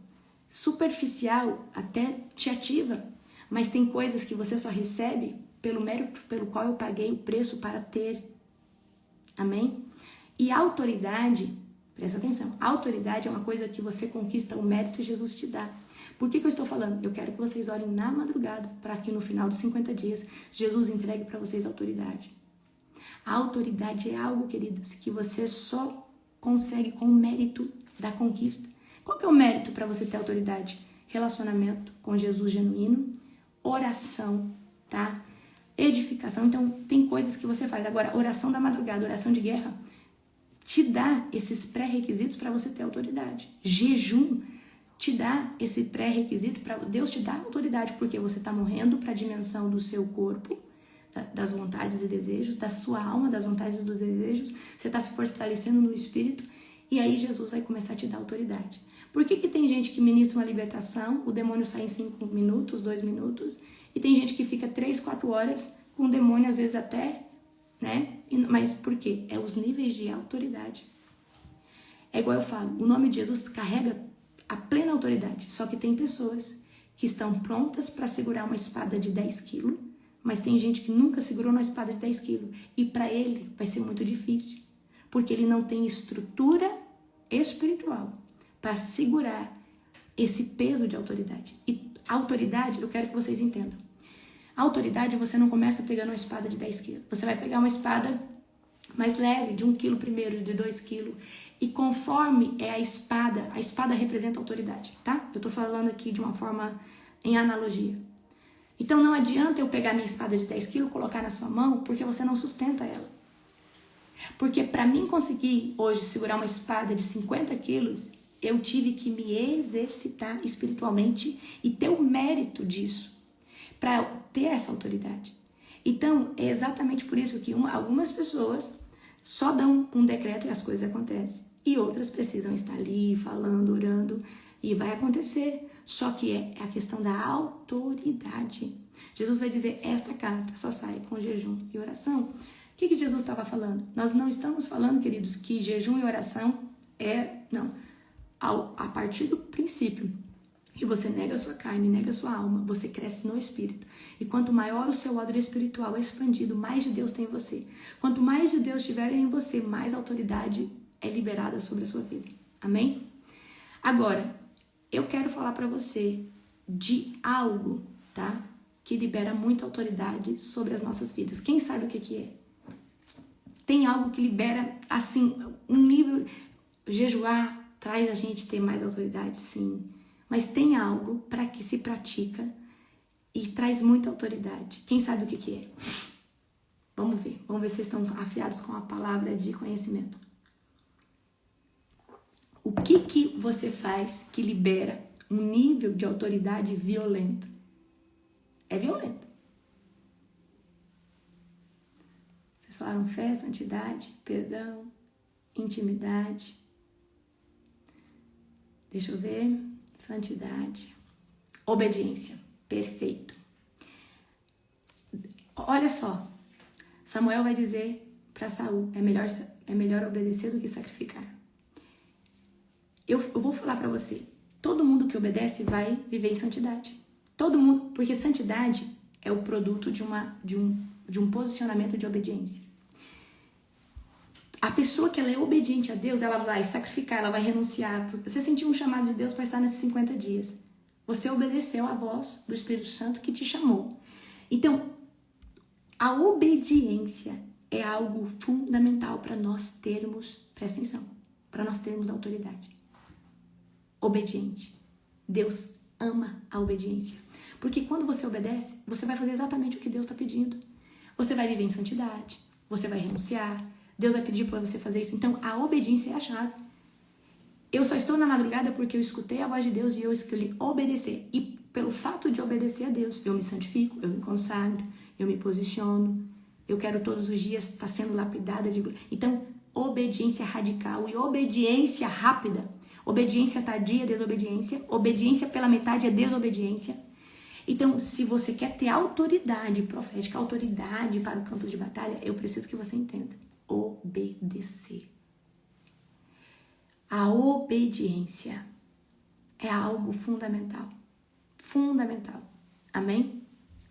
A: superficial até te ativa, mas tem coisas que você só recebe pelo mérito pelo qual eu paguei o preço para ter. Amém? E a autoridade, presta atenção, a autoridade é uma coisa que você conquista o mérito e Jesus te dá. Por que eu estou falando? Eu quero que vocês orem na madrugada, para que no final dos 50 dias, Jesus entregue para vocês a autoridade. A autoridade é algo, queridos, que você só consegue com o mérito da conquista. Qual que é o mérito para você ter autoridade? Relacionamento com Jesus genuíno, oração, tá? Edificação. Então, tem coisas que você faz. Agora, oração da madrugada, oração de guerra, te dá esses pré-requisitos para você ter autoridade. Jejum te dá esse pré-requisito para Deus te dar autoridade, porque você está morrendo para a dimensão do seu corpo, das vontades e desejos, da sua alma, das vontades e dos desejos, você está se fortalecendo no espírito E aí Jesus vai começar a te dar autoridade. Por que tem gente que ministra uma libertação, o demônio sai em 5 minutos, 2 minutos, e tem gente que fica 3, 4 horas com o demônio, às vezes até, né? Mas por quê? É os níveis de autoridade. É igual eu falo, o nome de Jesus carrega a plena autoridade, só que tem pessoas que estão prontas para segurar uma espada de 10 quilos, mas tem gente que nunca segurou uma espada de 10 quilos, e para ele vai ser muito difícil, porque ele não tem estrutura espiritual para segurar esse peso de autoridade. E autoridade, eu quero que vocês entendam. A autoridade, você não começa pegando uma espada de 10 quilos. Você vai pegar uma espada mais leve, de 1 quilo primeiro, de 2 quilos. E conforme é a espada representa autoridade, tá? Eu tô falando aqui de uma forma em analogia. Então não adianta eu pegar minha espada de 10 quilos, colocar na sua mão, porque você não sustenta ela. Porque para mim conseguir hoje segurar uma espada de 50 quilos, eu tive que me exercitar espiritualmente e ter o mérito disso, para ter essa autoridade. Então, é exatamente por isso que algumas pessoas só dão um decreto e as coisas acontecem. E outras precisam estar ali, falando, orando, e vai acontecer. Só que é a questão da autoridade. Jesus vai dizer, esta carta só sai com jejum e oração. O que Jesus estava falando? Nós não estamos falando, queridos, que jejum e oração não. A partir do princípio que você nega a sua carne, nega a sua alma, você cresce no Espírito. E quanto maior o seu odre espiritual é expandido, mais de Deus tem em você. Quanto mais de Deus tiver em você, mais autoridade é liberada sobre a sua vida. Amém? Agora, eu quero falar para você de algo, tá? Que libera muita autoridade sobre as nossas vidas. Quem sabe o que é? Tem algo que libera, assim, um nível... Jejuar traz a gente ter mais autoridade, sim. Mas tem algo para que se pratica e traz muita autoridade. Quem sabe o que é? Vamos ver se vocês estão afiados com a palavra de conhecimento. O que você faz que libera um nível de autoridade violento? É violento. Vocês falaram fé, santidade, perdão, intimidade. Deixa eu ver. Santidade. Obediência. Perfeito. Olha só. Samuel vai dizer para Saul, é melhor obedecer do que sacrificar. Eu vou falar para você. Todo mundo que obedece vai viver em santidade. Todo mundo, porque santidade é o produto de um posicionamento de obediência. A pessoa que ela é obediente a Deus, ela vai sacrificar, ela vai renunciar. Você sentiu um chamado de Deus para estar nesses 50 dias. Você obedeceu à voz do Espírito Santo que te chamou. Então, a obediência é algo fundamental para nós termos, presta atenção, para nós termos autoridade. Obediente. Deus ama a obediência. Porque quando você obedece, você vai fazer exatamente o que Deus está pedindo. Você vai viver em santidade, você vai renunciar, Deus vai pedir para você fazer isso. Então, a obediência é a chave. Eu só estou na madrugada porque eu escutei a voz de Deus e eu escolhi obedecer. E pelo fato de obedecer a Deus, eu me santifico, eu me consagro, eu me posiciono. Eu quero todos os dias estar sendo lapidada de... Então, obediência radical e obediência rápida. Obediência tardia é desobediência. Obediência pela metade é desobediência. Então, se você quer ter autoridade profética, autoridade para o campo de batalha, eu preciso que você entenda. Obedecer. A obediência é algo fundamental. Fundamental. Amém?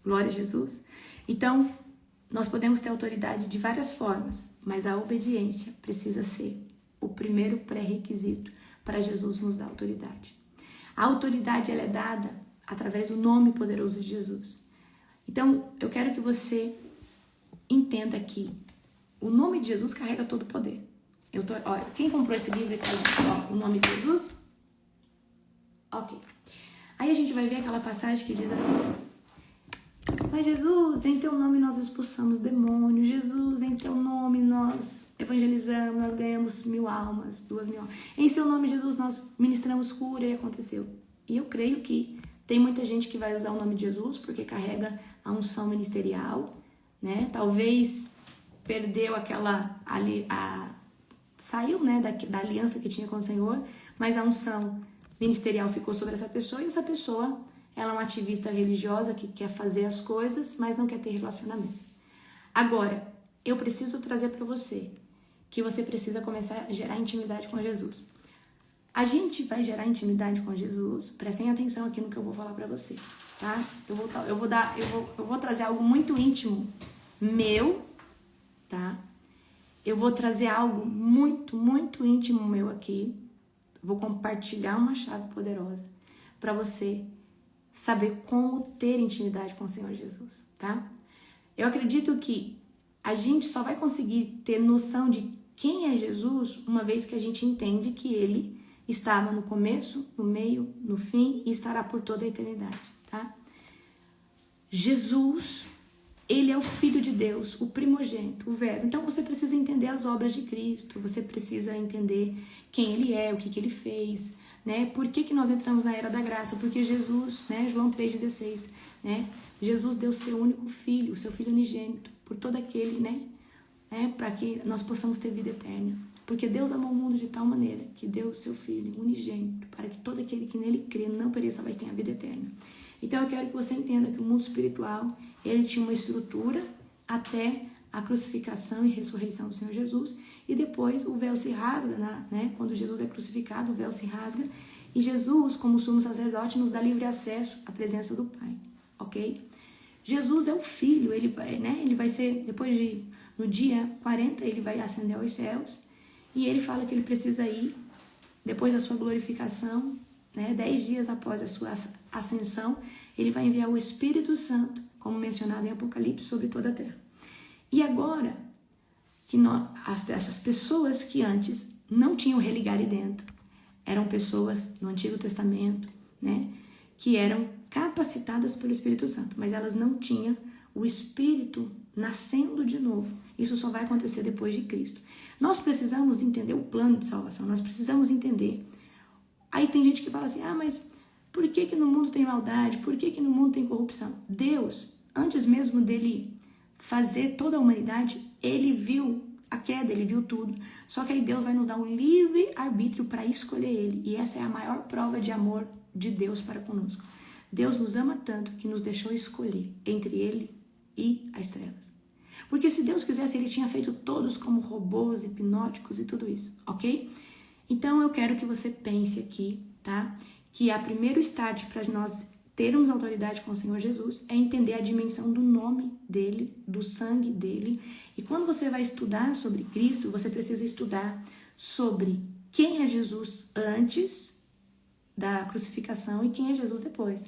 A: Glória a Jesus. Então, nós podemos ter autoridade de várias formas, mas a obediência precisa ser o primeiro pré-requisito para Jesus nos dar autoridade. A autoridade ela é dada através do nome poderoso de Jesus. Então, eu quero que você entenda que o nome de Jesus carrega todo o poder. Olha, quem comprou esse livro aqui, ó, o nome de Jesus? Ok. Aí a gente vai ver aquela passagem que diz assim: mas Jesus, em teu nome nós expulsamos demônios. Jesus, em teu nome nós evangelizamos, nós ganhamos 1.000 almas, 2.000 almas. Em seu nome, Jesus, nós ministramos cura e aconteceu. E eu creio que tem muita gente que vai usar o nome de Jesus porque carrega a unção ministerial, né? Talvez perdeu aquela saiu, né, da aliança que tinha com o Senhor, mas a unção ministerial ficou sobre essa pessoa, e essa pessoa, ela é uma ativista religiosa que quer fazer as coisas, mas não quer ter relacionamento. Agora, eu preciso trazer para você que você precisa começar a gerar intimidade com Jesus. A gente vai gerar intimidade com Jesus, prestem atenção aqui no que eu vou falar para você, tá? Eu vou trazer algo muito íntimo meu, tá? Eu vou trazer algo muito, muito íntimo meu aqui. Vou compartilhar uma chave poderosa para você saber como ter intimidade com o Senhor Jesus, tá? Eu acredito que a gente só vai conseguir ter noção de quem é Jesus uma vez que a gente entende que ele estava no começo, no meio, no fim e estará por toda a eternidade, tá? Jesus, ele é o Filho de Deus, o primogênito, o Verbo. Então você precisa entender as obras de Cristo, você precisa entender quem ele é, o que ele fez, né? Por que nós entramos na era da graça? Porque Jesus, né? João 3,16, né? Jesus deu seu único filho, seu filho unigênito, por todo aquele, né? Para que nós possamos ter vida eterna. Porque Deus amou o mundo de tal maneira que deu o seu filho unigênito, para que todo aquele que nele crê não pereça, mas tenha vida eterna. Então eu quero que você entenda que o mundo espiritual, ele tinha uma estrutura até a crucificação e ressurreição do Senhor Jesus, e depois o véu se rasga, né? Quando Jesus é crucificado, o véu se rasga, e Jesus, como sumo sacerdote, nos dá livre acesso à presença do Pai, ok? Jesus é o Filho, ele vai ser, no dia 40, ele vai ascender aos céus, e ele fala que ele precisa ir, depois da sua glorificação, né, 10 dias após a sua ascensão, ele vai enviar o Espírito Santo, como mencionado em Apocalipse, sobre toda a terra. E agora, que essas pessoas que antes não tinham religare dentro, eram pessoas no Antigo Testamento, né, que eram capacitadas pelo Espírito Santo, mas elas não tinham o Espírito nascendo de novo. Isso só vai acontecer depois de Cristo. Nós precisamos entender o plano de salvação, nós precisamos entender. Aí tem gente que fala assim, mas por que no mundo tem maldade? Por que no mundo tem corrupção? Deus, antes mesmo dele fazer toda a humanidade, ele viu a queda, ele viu tudo. Só que aí Deus vai nos dar um livre arbítrio para escolher ele. E essa é a maior prova de amor de Deus para conosco. Deus nos ama tanto que nos deixou escolher entre ele e as trevas. Porque se Deus quisesse, ele tinha feito todos como robôs, hipnóticos e tudo isso, ok? Então eu quero que você pense aqui, tá? Que a primeiro start para nós termos autoridade com o Senhor Jesus é entender a dimensão do nome dele, do sangue dele. E quando você vai estudar sobre Cristo, você precisa estudar sobre quem é Jesus antes da crucificação e quem é Jesus depois.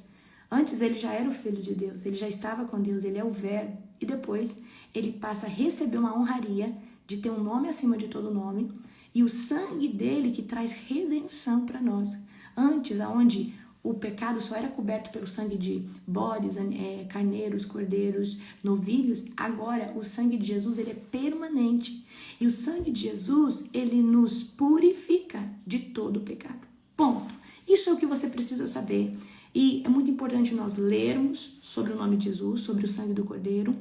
A: Antes ele já era o Filho de Deus, ele já estava com Deus, ele é o Verbo. E depois ele passa a receber uma honraria de ter um nome acima de todo nome e o sangue dele que traz redenção para nós. Antes, aonde o pecado só era coberto pelo sangue de bodes, carneiros, cordeiros, novilhos, agora o sangue de Jesus ele é permanente. E o sangue de Jesus ele nos purifica de todo o pecado. Ponto. Isso é o que você precisa saber. E é muito importante nós lermos sobre o nome de Jesus, sobre o sangue do Cordeiro,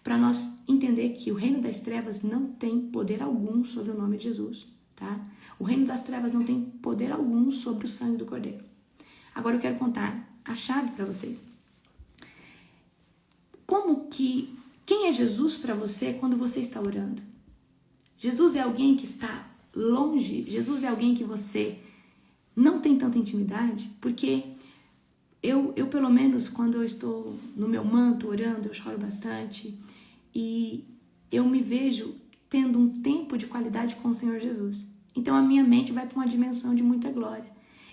A: para nós entender que o reino das trevas não tem poder algum sobre o nome de Jesus, tá? O reino das trevas não tem poder algum sobre o sangue do Cordeiro. Agora eu quero contar a chave para vocês. Quem é Jesus para você quando você está orando? Jesus é alguém que está longe? Jesus é alguém que você não tem tanta intimidade? Porque eu pelo menos, quando eu estou no meu manto orando, eu choro bastante e eu me vejo tendo um tempo de qualidade com o Senhor Jesus. Então a minha mente vai para uma dimensão de muita glória.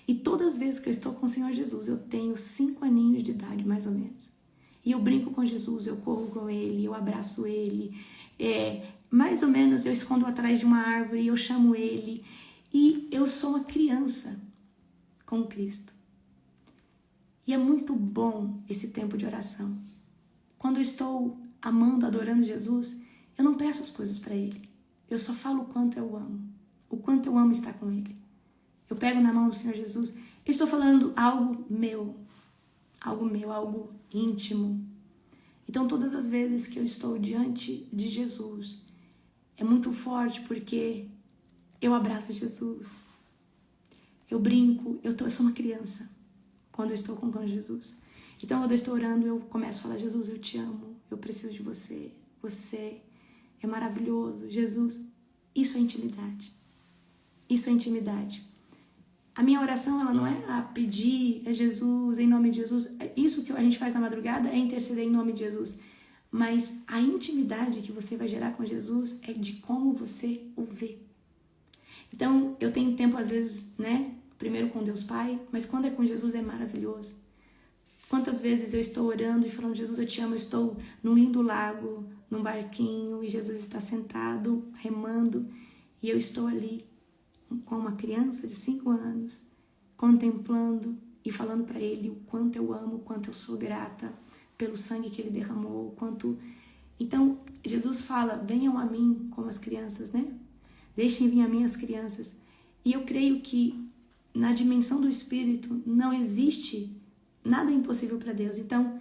A: E todas as vezes que eu estou com o Senhor Jesus, eu tenho 5 aninhos de idade, mais ou menos. E eu brinco com Jesus, eu corro com ele, eu abraço ele. Mais ou menos eu escondo atrás de uma árvore e eu chamo ele. E eu sou uma criança com Cristo. E é muito bom esse tempo de oração. Quando eu estou amando, adorando Jesus, eu não peço as coisas para ele. Eu só falo o quanto eu amo. O quanto eu amo estar com ele. Eu pego na mão do Senhor Jesus. Eu estou falando algo meu, algo íntimo. Então, todas as vezes que eu estou diante de Jesus, é muito forte porque eu abraço Jesus. Eu brinco, eu sou uma criança quando eu estou com Jesus. Então, quando eu estou orando, eu começo a falar: Jesus, eu te amo, eu preciso de você, você é maravilhoso. Jesus, isso é intimidade. Isso é intimidade. A minha oração, ela não é a pedir, é Jesus, em nome de Jesus. Isso que a gente faz na madrugada é interceder em nome de Jesus. Mas a intimidade que você vai gerar com Jesus é de como você o vê. Então, eu tenho tempo, às vezes, né? Primeiro com Deus Pai, mas quando é com Jesus é maravilhoso. Quantas vezes eu estou orando e falando: Jesus, eu te amo, eu estou num lindo lago, num barquinho, e Jesus está sentado, remando, e eu estou ali com uma criança de 5 anos, contemplando e falando para ele o quanto eu amo, o quanto eu sou grata pelo sangue que ele derramou, o quanto... Então, Jesus fala: venham a mim como as crianças, né? Deixem vir a mim as crianças. E eu creio que na dimensão do Espírito não existe nada impossível para Deus. Então,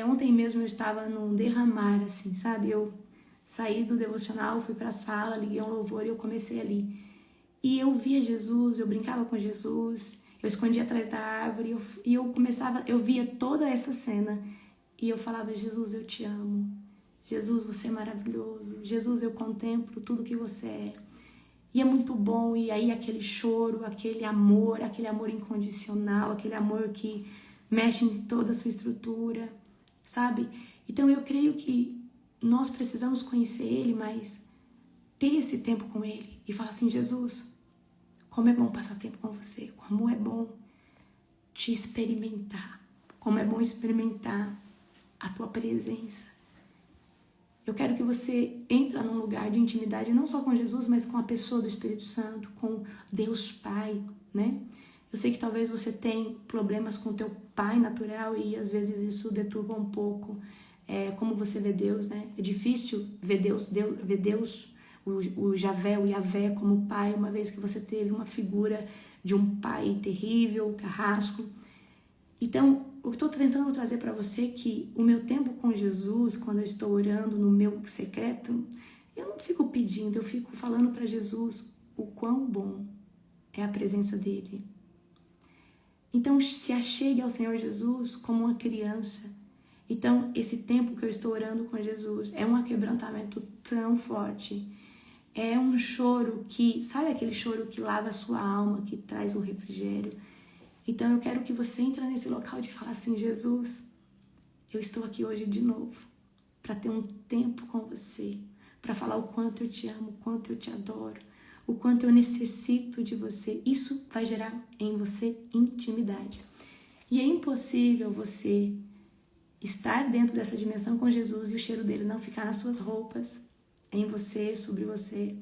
A: ontem mesmo eu estava num derramar, assim, sabe? Eu saí do devocional, fui para a sala, liguei um louvor e eu comecei ali. E eu via Jesus, eu brincava com Jesus, eu escondia atrás da árvore, eu via toda essa cena e eu falava: Jesus, eu te amo. Jesus, você é maravilhoso. Jesus, eu contemplo tudo que você é. E é muito bom, e aí aquele choro, aquele amor incondicional, aquele amor que mexe em toda a sua estrutura, sabe? Então eu creio que nós precisamos conhecer Ele, mas ter esse tempo com Ele e falar assim: Jesus, como é bom passar tempo com você, como é bom te experimentar, como é bom experimentar a tua presença. Eu quero que você entre num lugar de intimidade, não só com Jesus, mas com a pessoa do Espírito Santo, com Deus Pai, né? Eu sei que talvez você tenha problemas com o teu pai natural e às vezes isso deturpa um pouco como você vê Deus, né? É difícil ver Deus, o Javé, o Yavé como pai, uma vez que você teve uma figura de um pai terrível, carrasco. Então, o que estou tentando trazer para você é que o meu tempo com Jesus, quando eu estou orando no meu secreto, eu não fico pedindo, eu fico falando para Jesus o quão bom é a presença dele. Então, se achegue ao Senhor Jesus como uma criança. Então, esse tempo que eu estou orando com Jesus é um aquebrantamento tão forte. É um choro que, sabe aquele choro que lava a sua alma, que traz o refrigério? Então eu quero que você entre nesse local de falar assim: Jesus, eu estou aqui hoje de novo para ter um tempo com você, para falar o quanto eu te amo, o quanto eu te adoro, o quanto eu necessito de você. Isso vai gerar em você intimidade. E é impossível você estar dentro dessa dimensão com Jesus e o cheiro dele não ficar nas suas roupas, em você, sobre você.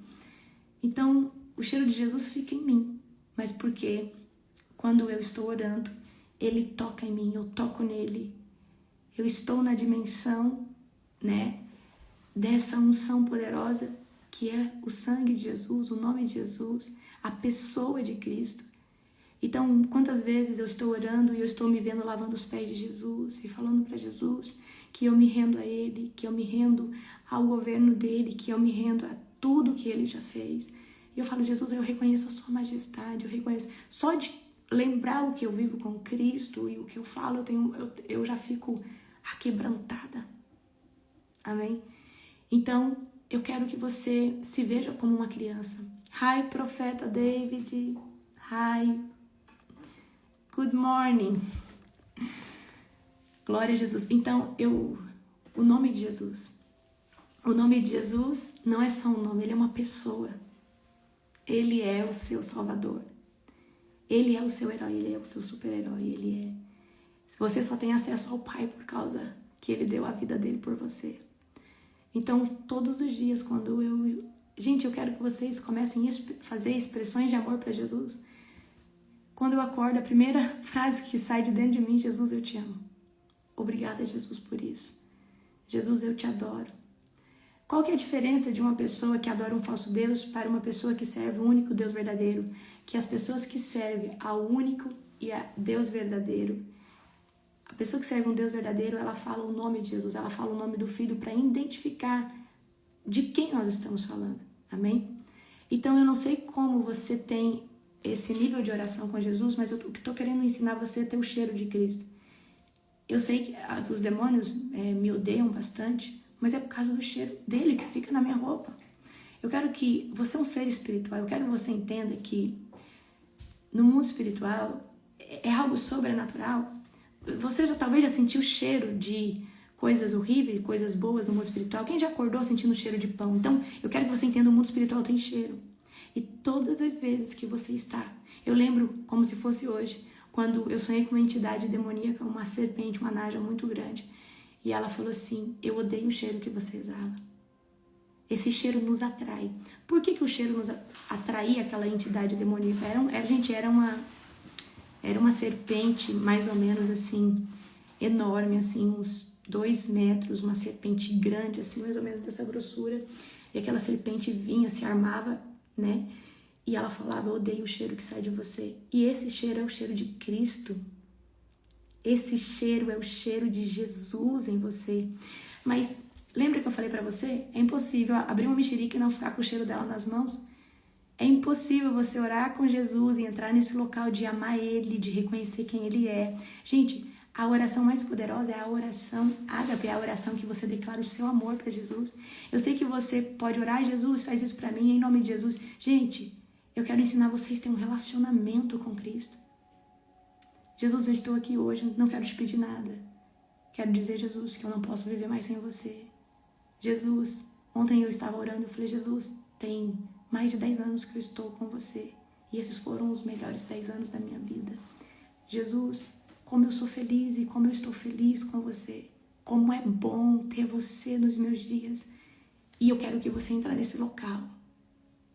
A: Então, o cheiro de Jesus fica em mim. Mas por quê? Quando eu estou orando, ele toca em mim, eu toco nele. Eu estou na dimensão, né, dessa unção poderosa que é o sangue de Jesus, o nome de Jesus, a pessoa de Cristo. Então, quantas vezes eu estou orando e eu estou me vendo lavando os pés de Jesus e falando para Jesus que eu me rendo a Ele, que eu me rendo ao governo dele, que eu me rendo a tudo que Ele já fez. E eu falo: Jesus, eu reconheço a sua majestade, eu reconheço. Só de lembrar o que eu vivo com Cristo e o que eu falo, eu já fico aquebrantada. Amém? Então, eu quero que você se veja como uma criança. Hi, profeta David. Hi. Good morning. Glória a Jesus. Então, o nome de Jesus. O nome de Jesus não é só um nome, ele é uma pessoa. Ele é o seu Salvador. Ele é o seu herói, ele é o seu super-herói, ele é... Você só tem acesso ao Pai por causa que ele deu a vida dele por você. Então, todos os dias, quando eu... Gente, eu quero que vocês comecem a fazer expressões de amor para Jesus. Quando eu acordo, a primeira frase que sai de dentro de mim: Jesus, eu te amo. Obrigada, Jesus, por isso. Jesus, eu te adoro. Qual que é a diferença de uma pessoa que adora um falso Deus para uma pessoa que serve o único Deus verdadeiro? Que as pessoas que servem ao único e a Deus verdadeiro, a pessoa que serve um Deus verdadeiro, ela fala o nome de Jesus, ela fala o nome do Filho para identificar de quem nós estamos falando. Amém? Então eu não sei como você tem esse nível de oração com Jesus, mas eu estou querendo ensinar você a ter o cheiro de Cristo. Eu sei que os demônios me odeiam bastante, mas é por causa do cheiro dele que fica na minha roupa. Eu quero que você é um ser espiritual, eu quero que você entenda que no mundo espiritual é algo sobrenatural. Você talvez já sentiu o cheiro de coisas horríveis, coisas boas no mundo espiritual. Quem já acordou sentindo o cheiro de pão? Então, eu quero que você entenda, o mundo espiritual tem cheiro. E todas as vezes que você está... Eu lembro, como se fosse hoje, quando eu sonhei com uma entidade demoníaca, uma serpente, uma naja muito grande. E ela falou assim, eu odeio o cheiro que você exala. Esse cheiro nos atrai. Por que o cheiro nos atraía aquela entidade demoníaca? Era uma serpente, mais ou menos assim, enorme, assim, uns 2 metros, uma serpente grande, assim, mais ou menos dessa grossura. E aquela serpente vinha, se armava, né? E ela falava, eu odeio o cheiro que sai de você. E esse cheiro é o cheiro de Cristo. Esse cheiro é o cheiro de Jesus em você. Mas lembra que eu falei pra você? É impossível abrir uma mexerica e não ficar com o cheiro dela nas mãos. É impossível você orar com Jesus e entrar nesse local de amar Ele, de reconhecer quem Ele é. Gente, a oração mais poderosa é a oração ágape, é a oração que você declara o seu amor para Jesus. Eu sei que você pode orar, Jesus, faz isso para mim, em nome de Jesus. Gente, eu quero ensinar vocês a ter um relacionamento com Cristo. Jesus, eu estou aqui hoje, não quero te pedir nada. Quero dizer, Jesus, que eu não posso viver mais sem você. Jesus, ontem eu estava orando e eu falei, Jesus, tem mais de 10 anos que eu estou com você. E esses foram os melhores 10 anos da minha vida. Jesus, como eu sou feliz e como eu estou feliz com você. Como é bom ter você nos meus dias. E eu quero que você entre nesse local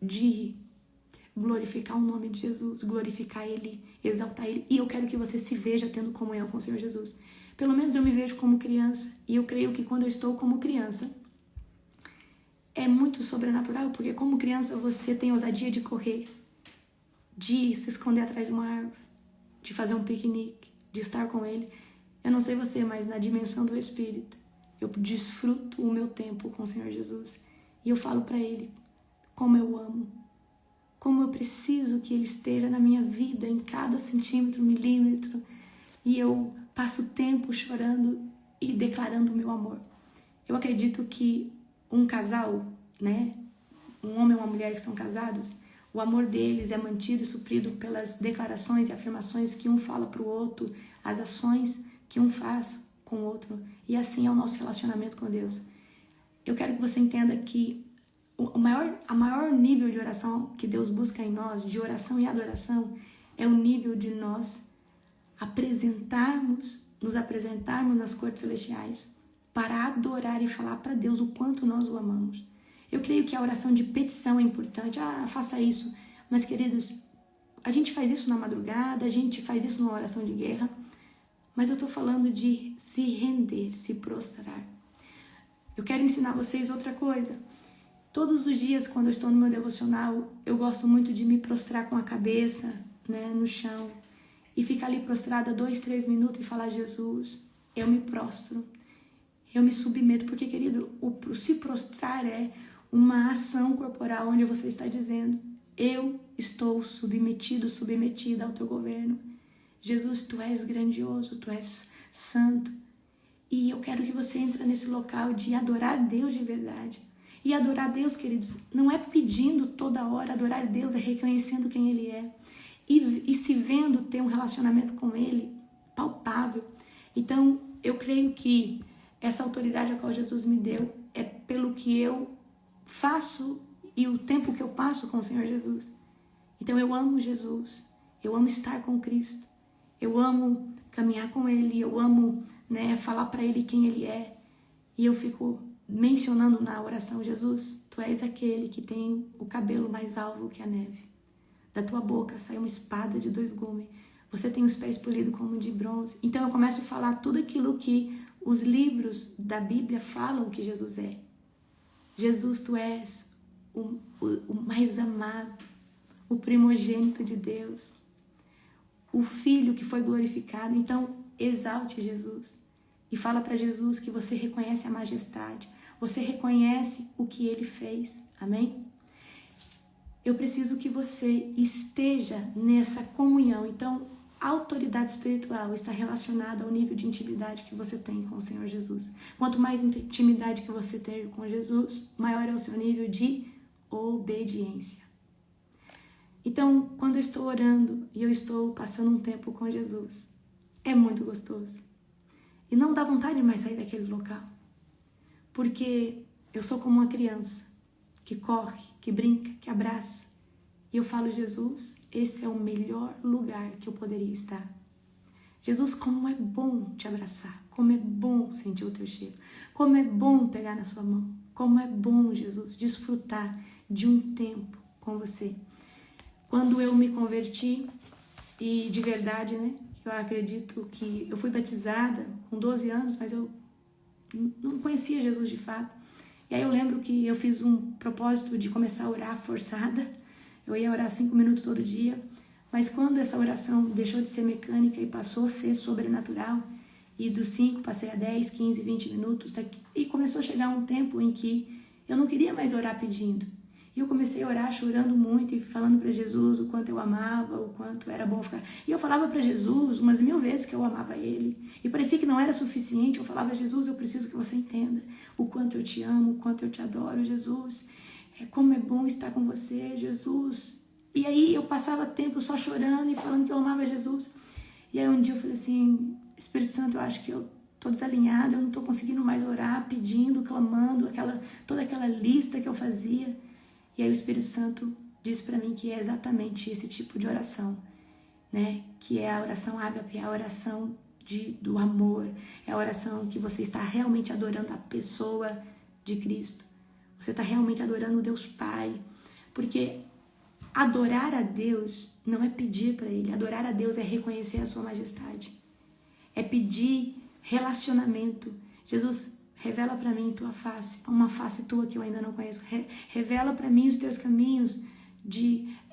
A: de glorificar o nome de Jesus, glorificar Ele, exaltar Ele. E eu quero que você se veja tendo comunhão com o Senhor Jesus. Pelo menos eu me vejo como criança. E eu creio que quando eu estou como criança, é muito sobrenatural, porque como criança você tem ousadia de correr, de se esconder atrás de uma árvore, de fazer um piquenique, de estar com Ele. Eu não sei você, mas na dimensão do Espírito, eu desfruto o meu tempo com o Senhor Jesus. E eu falo para Ele como eu amo, como eu preciso que Ele esteja na minha vida, em cada centímetro, milímetro. E eu passo tempo chorando e declarando o meu amor. Eu acredito que um casal, né, um homem e uma mulher que são casados, o amor deles é mantido e suprido pelas declarações e afirmações que um fala para o outro, as ações que um faz com o outro. E assim é o nosso relacionamento com Deus. Eu quero que você entenda que a maior nível de oração que Deus busca em nós, de oração e adoração, é o nível de nós nos apresentarmos nas cortes celestiais para adorar e falar para Deus o quanto nós o amamos. Eu creio que a oração de petição é importante. Faça isso. Mas, queridos, a gente faz isso na madrugada, a gente faz isso numa oração de guerra. Mas eu estou falando de se render, se prostrar. Eu quero ensinar vocês outra coisa. Todos os dias, quando eu estou no meu devocional, eu gosto muito de me prostrar com a cabeça, né, no chão. E ficar ali prostrada 2, 3 minutos e falar, Jesus, eu me prostro. Eu me submeto, porque, querido, o se prostrar é uma ação corporal onde você está dizendo, eu estou submetido, submetida ao teu governo. Jesus, tu és grandioso, tu és santo. E eu quero que você entre nesse local de adorar Deus de verdade. E adorar Deus, queridos, não é pedindo toda hora, adorar Deus é reconhecendo quem Ele é. E se vendo ter um relacionamento com Ele palpável. Então, eu creio que essa autoridade a qual Jesus me deu é pelo que eu faço e o tempo que eu passo com o Senhor Jesus. Então eu amo Jesus, eu amo estar com Cristo, eu amo caminhar com Ele, eu amo, né, falar para Ele quem Ele é. E eu fico mencionando na oração, Jesus, Tu és aquele que tem o cabelo mais alvo que a neve. Da tua boca sai uma espada de 2 gumes. Você tem os pés polidos como de bronze. Então eu começo a falar tudo aquilo que os livros da Bíblia falam que Jesus é. Jesus, Tu és o mais amado, o primogênito de Deus, o Filho que foi glorificado. Então, exalte Jesus e fala para Jesus que você reconhece a majestade, você reconhece o que Ele fez. Amém? eu preciso que você esteja nessa comunhão. Então, a autoridade espiritual está relacionada ao nível de intimidade que você tem com o Senhor Jesus. Quanto mais intimidade que você ter com Jesus, maior é o seu nível de obediência. Então, quando eu estou orando e eu estou passando um tempo com Jesus, é muito gostoso. E não dá vontade mais sair daquele local. Porque eu sou como uma criança que corre, que brinca, que abraça. E eu falo, Jesus, esse é o melhor lugar que eu poderia estar. Jesus, como é bom te abraçar, como é bom sentir o teu cheiro, como é bom pegar na sua mão, como é bom, Jesus, desfrutar de um tempo com você. Quando eu me converti, e de verdade, né, eu acredito que eu fui batizada com 12 anos, mas eu não conhecia Jesus de fato. E aí eu lembro que eu fiz um propósito de começar a orar forçada. Eu ia orar 5 minutos todo dia, mas quando essa oração deixou de ser mecânica e passou a ser sobrenatural, e dos 5 passei a 10, 15, 20 minutos, e começou a chegar um tempo em que eu não queria mais orar pedindo. E eu comecei a orar chorando muito e falando para Jesus o quanto eu amava, o quanto era bom ficar. E eu falava para Jesus umas 1000 vezes que eu amava Ele. E parecia que não era suficiente. Eu falava, Jesus, eu preciso que você entenda o quanto eu te amo, o quanto eu te adoro, Jesus. Como é bom estar com você, Jesus. E aí eu passava tempo só chorando e falando que eu amava Jesus. E aí um dia eu falei assim, Espírito Santo, eu acho que eu tô desalinhada, eu não tô conseguindo mais orar, pedindo, clamando, toda aquela lista que eu fazia. E aí o Espírito Santo disse para mim que é exatamente esse tipo de oração, né? Que é a oração ágape, é a oração do amor, é a oração que você está realmente adorando a pessoa de Cristo. Você está realmente adorando Deus Pai. Porque adorar a Deus não é pedir para Ele. Adorar a Deus é reconhecer a sua majestade. É pedir relacionamento. Jesus, revela para mim tua face, uma face tua que eu ainda não conheço. Revela para mim os teus caminhos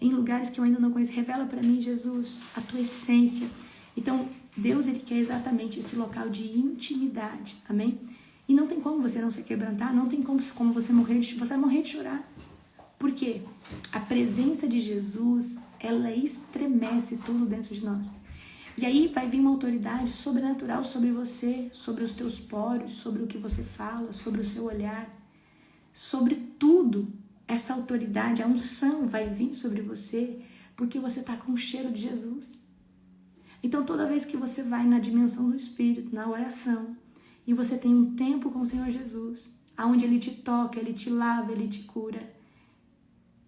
A: em lugares que eu ainda não conheço. Revela para mim, Jesus, a tua essência. Então, Deus, Ele quer exatamente esse local de intimidade. Amém? E não tem como você não se quebrantar, não tem como você vai morrer de chorar. Por quê? A presença de Jesus, ela estremece tudo dentro de nós. E aí vai vir uma autoridade sobrenatural sobre você, sobre os teus poros, sobre o que você fala, sobre o seu olhar, sobre tudo. Essa autoridade, a unção vai vir sobre você, porque você está com o cheiro de Jesus. Então toda vez que você vai na dimensão do Espírito, na oração, e você tem um tempo com o Senhor Jesus, onde Ele te toca, Ele te lava, Ele te cura,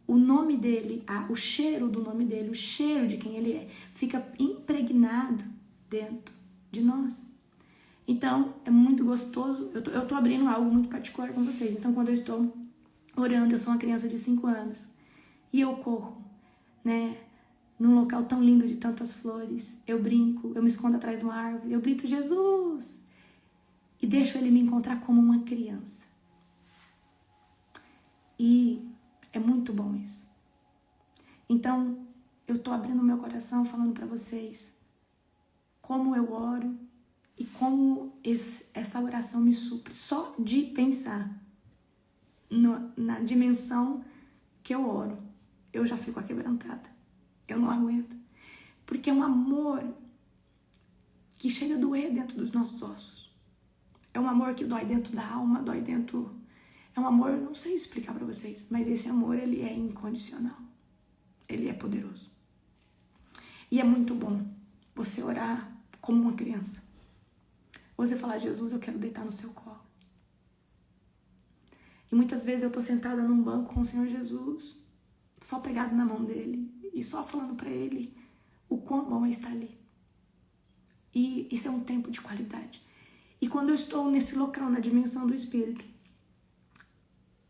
A: o nome dele, o cheiro do nome dele, o cheiro de quem ele é, fica impregnado dentro de nós. Então, é muito gostoso. Eu tô abrindo algo muito particular com vocês. Então, quando eu estou orando, eu sou uma criança de 5 anos e eu corro, né, num local tão lindo de tantas flores. Eu brinco, eu me escondo atrás de uma árvore, eu grito Jesus e deixo ele me encontrar como uma criança. E é muito bom isso. Então, eu tô abrindo meu coração falando para vocês como eu oro e como essa oração me supre. Só de pensar na dimensão que eu oro, eu já fico aquebrantada. Eu não aguento. Porque é um amor que chega a doer dentro dos nossos ossos. É um amor que dói dentro da alma, dói dentro... É um amor, não sei explicar para vocês, mas esse amor, ele é incondicional. Ele é poderoso. E é muito bom você orar como uma criança. Você falar, Jesus, eu quero deitar no seu colo. E muitas vezes eu tô sentada num banco com o Senhor Jesus, só pegado na mão dele, e só falando para ele o quão bom é estar ali. E isso é um tempo de qualidade. E quando eu estou nesse local, na dimensão do Espírito,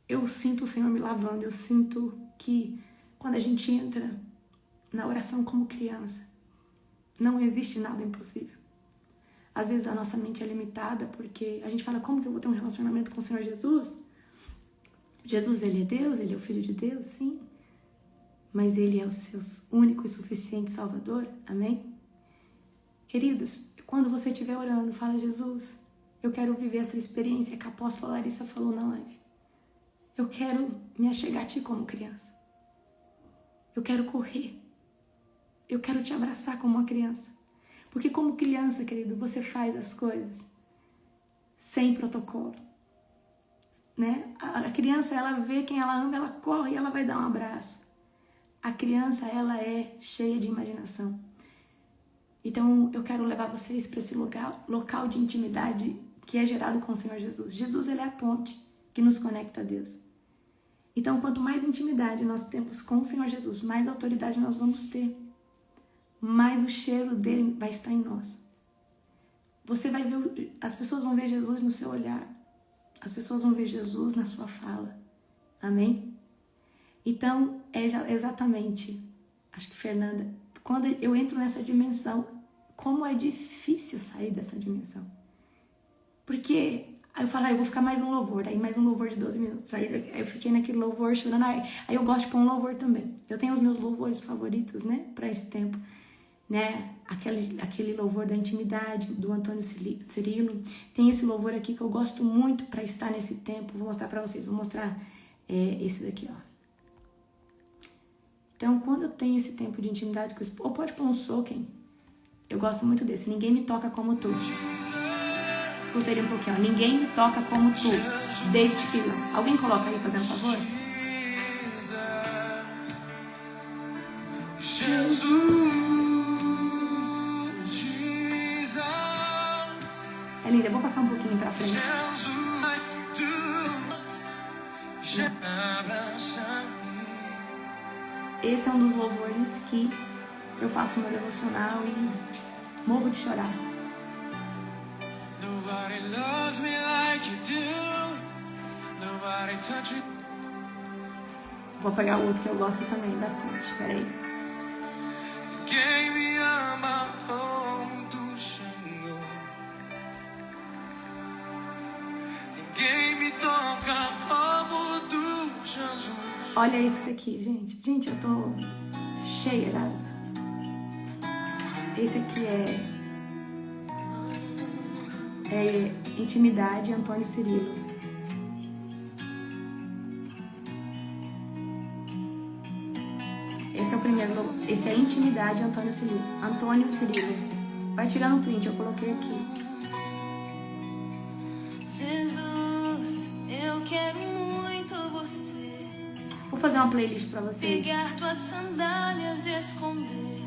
A: eu sinto o Senhor me lavando, eu sinto que quando a gente entra na oração como criança, não existe nada impossível. Às vezes a nossa mente é limitada porque a gente fala, como que eu vou ter um relacionamento com o Senhor Jesus? Jesus, Ele é Deus, Ele é o Filho de Deus, sim. Mas Ele é o seu único e suficiente Salvador, amém? Queridos, quando você estiver orando, fala, Jesus, eu quero viver essa experiência que a apóstola Larissa falou na live. Eu quero me achegar a Ti como criança. Eu quero correr. Eu quero te abraçar como uma criança. Porque como criança, querido, você faz as coisas sem protocolo, né? A criança, ela vê quem ela ama, ela corre e ela vai dar um abraço. A criança, ela é cheia de imaginação. Então, eu quero levar vocês para esse local de intimidade que é gerado com o Senhor Jesus. Jesus, ele é a ponte que nos conecta a Deus. Então, quanto mais intimidade nós temos com o Senhor Jesus, mais autoridade nós vamos ter. Mais o cheiro dele vai estar em nós. Você vai ver, as pessoas vão ver Jesus no seu olhar. As pessoas vão ver Jesus na sua fala. Amém? Então, é exatamente, acho que Fernanda, quando eu entro nessa dimensão, como é difícil sair dessa dimensão. Porque aí eu falo, eu vou ficar mais um louvor, aí mais um louvor de 12 minutos. Aí eu fiquei naquele louvor chorando, aí eu gosto de pôr um louvor também. Eu tenho os meus louvores favoritos, né, para esse tempo. Né? Aquele louvor da intimidade do Antônio Cirilo. Tem esse louvor aqui que eu gosto muito para estar nesse tempo. Vou mostrar para vocês. Vou mostrar esse daqui, ó. Então, quando eu tenho esse tempo de intimidade com o Espírito, ou pode pôr um soquem. Eu gosto muito desse. Ninguém me toca como tu. Escuta ele um pouquinho, ó. Ninguém me toca como tu. David Keelan. Alguém coloca aí, fazendo favor? Jesus. É linda, eu vou passar um pouquinho pra frente. Esse é um dos louvores que eu faço no devocional e morro de chorar. Vou pegar o outro que eu gosto também bastante, peraí. Quem me ama como tu, Senhor. Ninguém me toca como tu, Jesus. Olha isso daqui, gente. Gente, eu tô cheia já. Esse aqui é Intimidade, Antônio Cirilo. Esse é o primeiro, esse é Intimidade, Antônio Cirilo. Antônio Cirilo. Vai tirando o print, eu coloquei aqui. Jesus, eu quero muito você. Vou fazer uma playlist pra vocês. Pegar tuas sandálias e esconder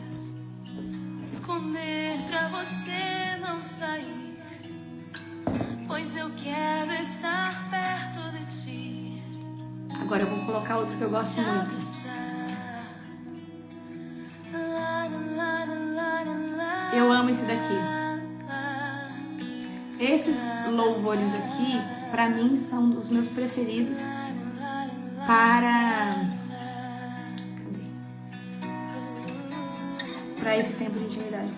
A: pra você não sair. Pois eu quero estar perto de ti. Agora eu vou colocar outro que eu gosto muito. Eu amo esse daqui. Esses louvores aqui, pra mim, são dos meus preferidos para esse tempo de intimidade.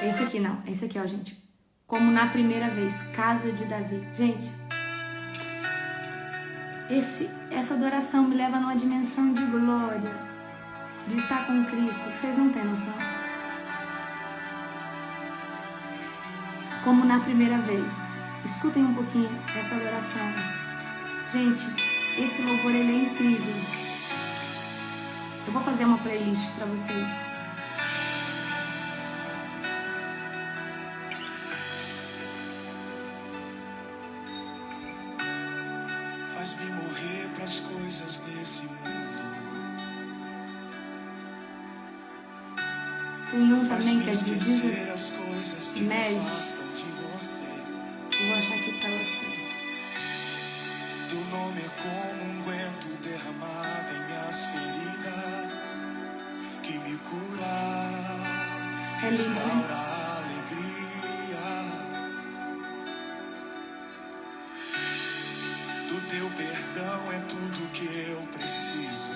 A: Esse aqui não, esse aqui, ó, gente. Como na primeira vez, Casa de Davi. Gente, essa adoração me leva numa dimensão de glória, de estar com Cristo, que vocês não têm noção. Como na primeira vez. Escutem um pouquinho essa adoração. Gente, esse louvor, ele é incrível. Eu vou fazer uma playlist para vocês. Faz-me morrer pras coisas desse mundo. Tem um também que é de Jesus Mesh. Eu vou achar aqui pra você. Teu nome é como um unguento derramado em minhas feridas, que me cura, restaura a alegria. Do teu perdão é tudo que eu preciso.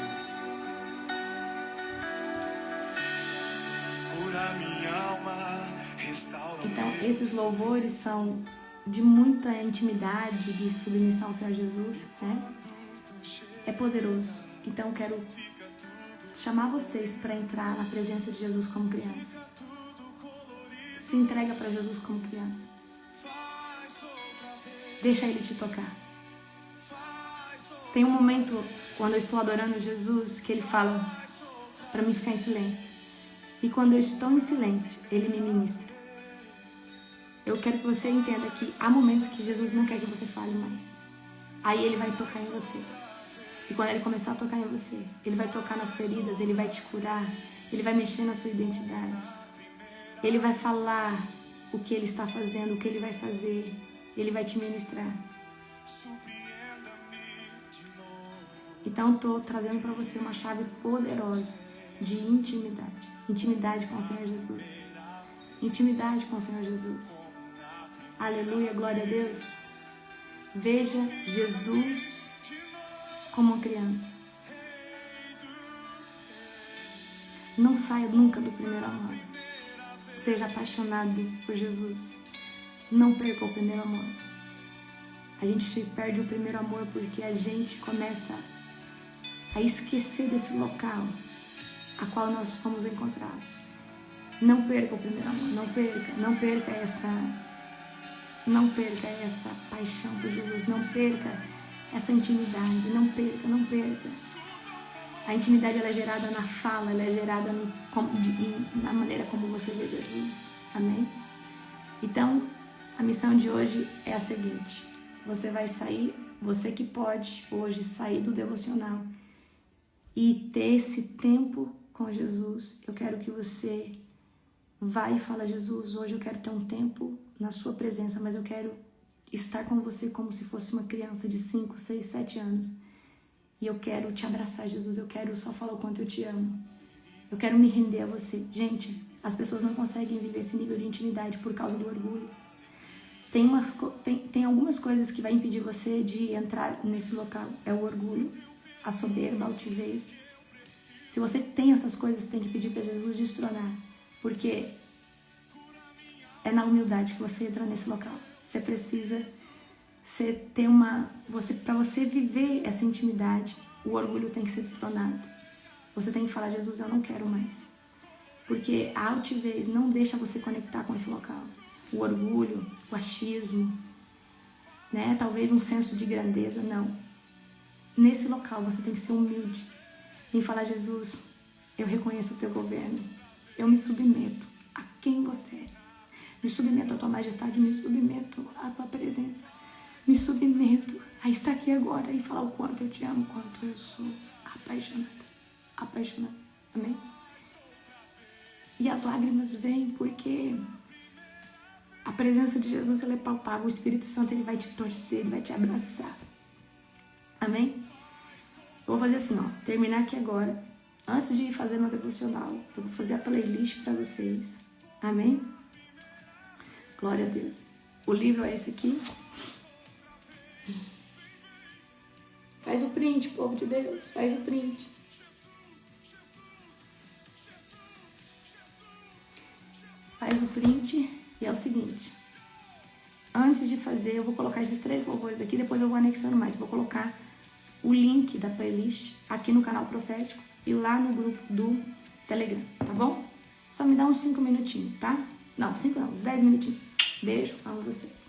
A: Cura minha alma, restaura. Então, esses louvores são de muita intimidade, de submissão ao Senhor Jesus, né? É poderoso. Então, quero chamar vocês para entrar na presença de Jesus como criança. Se entrega para Jesus como criança. Deixa Ele te tocar. Tem um momento, quando eu estou adorando Jesus, que Ele fala para mim ficar em silêncio. E quando eu estou em silêncio, Ele me ministra. Eu quero que você entenda que há momentos que Jesus não quer que você fale mais. Aí Ele vai tocar em você. E quando Ele começar a tocar em você, Ele vai tocar nas feridas, Ele vai te curar, Ele vai mexer na sua identidade. Ele vai falar o que Ele está fazendo, o que Ele vai fazer. Ele vai te ministrar. Então, estou trazendo para você uma chave poderosa de intimidade. Intimidade com o Senhor Jesus. Intimidade com o Senhor Jesus. Aleluia, glória a Deus. Veja Jesus como uma criança. Não saia nunca do primeiro amor. Seja apaixonado por Jesus. Não perca o primeiro amor. A gente perde o primeiro amor porque a gente começa a esquecer desse local a qual nós fomos encontrados. Não perca o primeiro amor. Não perca essa paixão por Jesus. Não perca essa intimidade. Não perca. A intimidade ela é gerada na fala, ela é gerada na maneira como você vê Jesus. Amém? Então, a missão de hoje é a seguinte. Você vai sair, você que pode hoje sair do devocional e ter esse tempo com Jesus. Eu quero que você vá e fala, Jesus, hoje eu quero ter um tempo na sua presença, mas eu quero estar com você como se fosse uma criança de 5, 6, 7 anos. E eu quero te abraçar, Jesus. Eu quero só falar o quanto eu te amo. Eu quero me render a você. Gente, as pessoas não conseguem viver esse nível de intimidade por causa do orgulho. Tem algumas coisas que vai impedir você de entrar nesse local. É o orgulho, a soberba, a altivez. Se você tem essas coisas, você tem que pedir para Jesus destronar. Porque é na humildade que você entra nesse local. Você precisa... para você viver essa intimidade, o orgulho tem que ser destronado. Você tem que falar, Jesus, eu não quero mais. Porque a altivez não deixa você conectar com esse local. O orgulho, o achismo, né? Talvez um senso de grandeza, não. Nesse local você tem que ser humilde. Tem que falar, Jesus, eu reconheço o teu governo. Eu me submeto a quem você é. Me submeto à tua majestade, me submeto à tua presença. Me submeto a estar aqui agora e falar o quanto eu te amo, o quanto eu sou apaixonada. Apaixonada. Amém? E as lágrimas vêm porque a presença de Jesus ela é palpável. O Espírito Santo ele vai te torcer, ele vai te abraçar. Amém? Eu vou fazer assim, ó. Terminar aqui agora. Antes de fazer meu devocional, eu vou fazer a playlist para vocês. Amém? Glória a Deus. O livro é esse aqui. Faz o print, povo de Deus. Faz o print. Faz o print e é o seguinte. Antes de fazer, eu vou colocar esses 3 louvores aqui, depois eu vou anexando mais. Vou colocar o link da playlist aqui no canal Profético e lá no grupo do Telegram, tá bom? Só me dá uns 5 minutinhos, tá? Não, 5 não, uns 10 minutinhos. Beijo, amo vocês.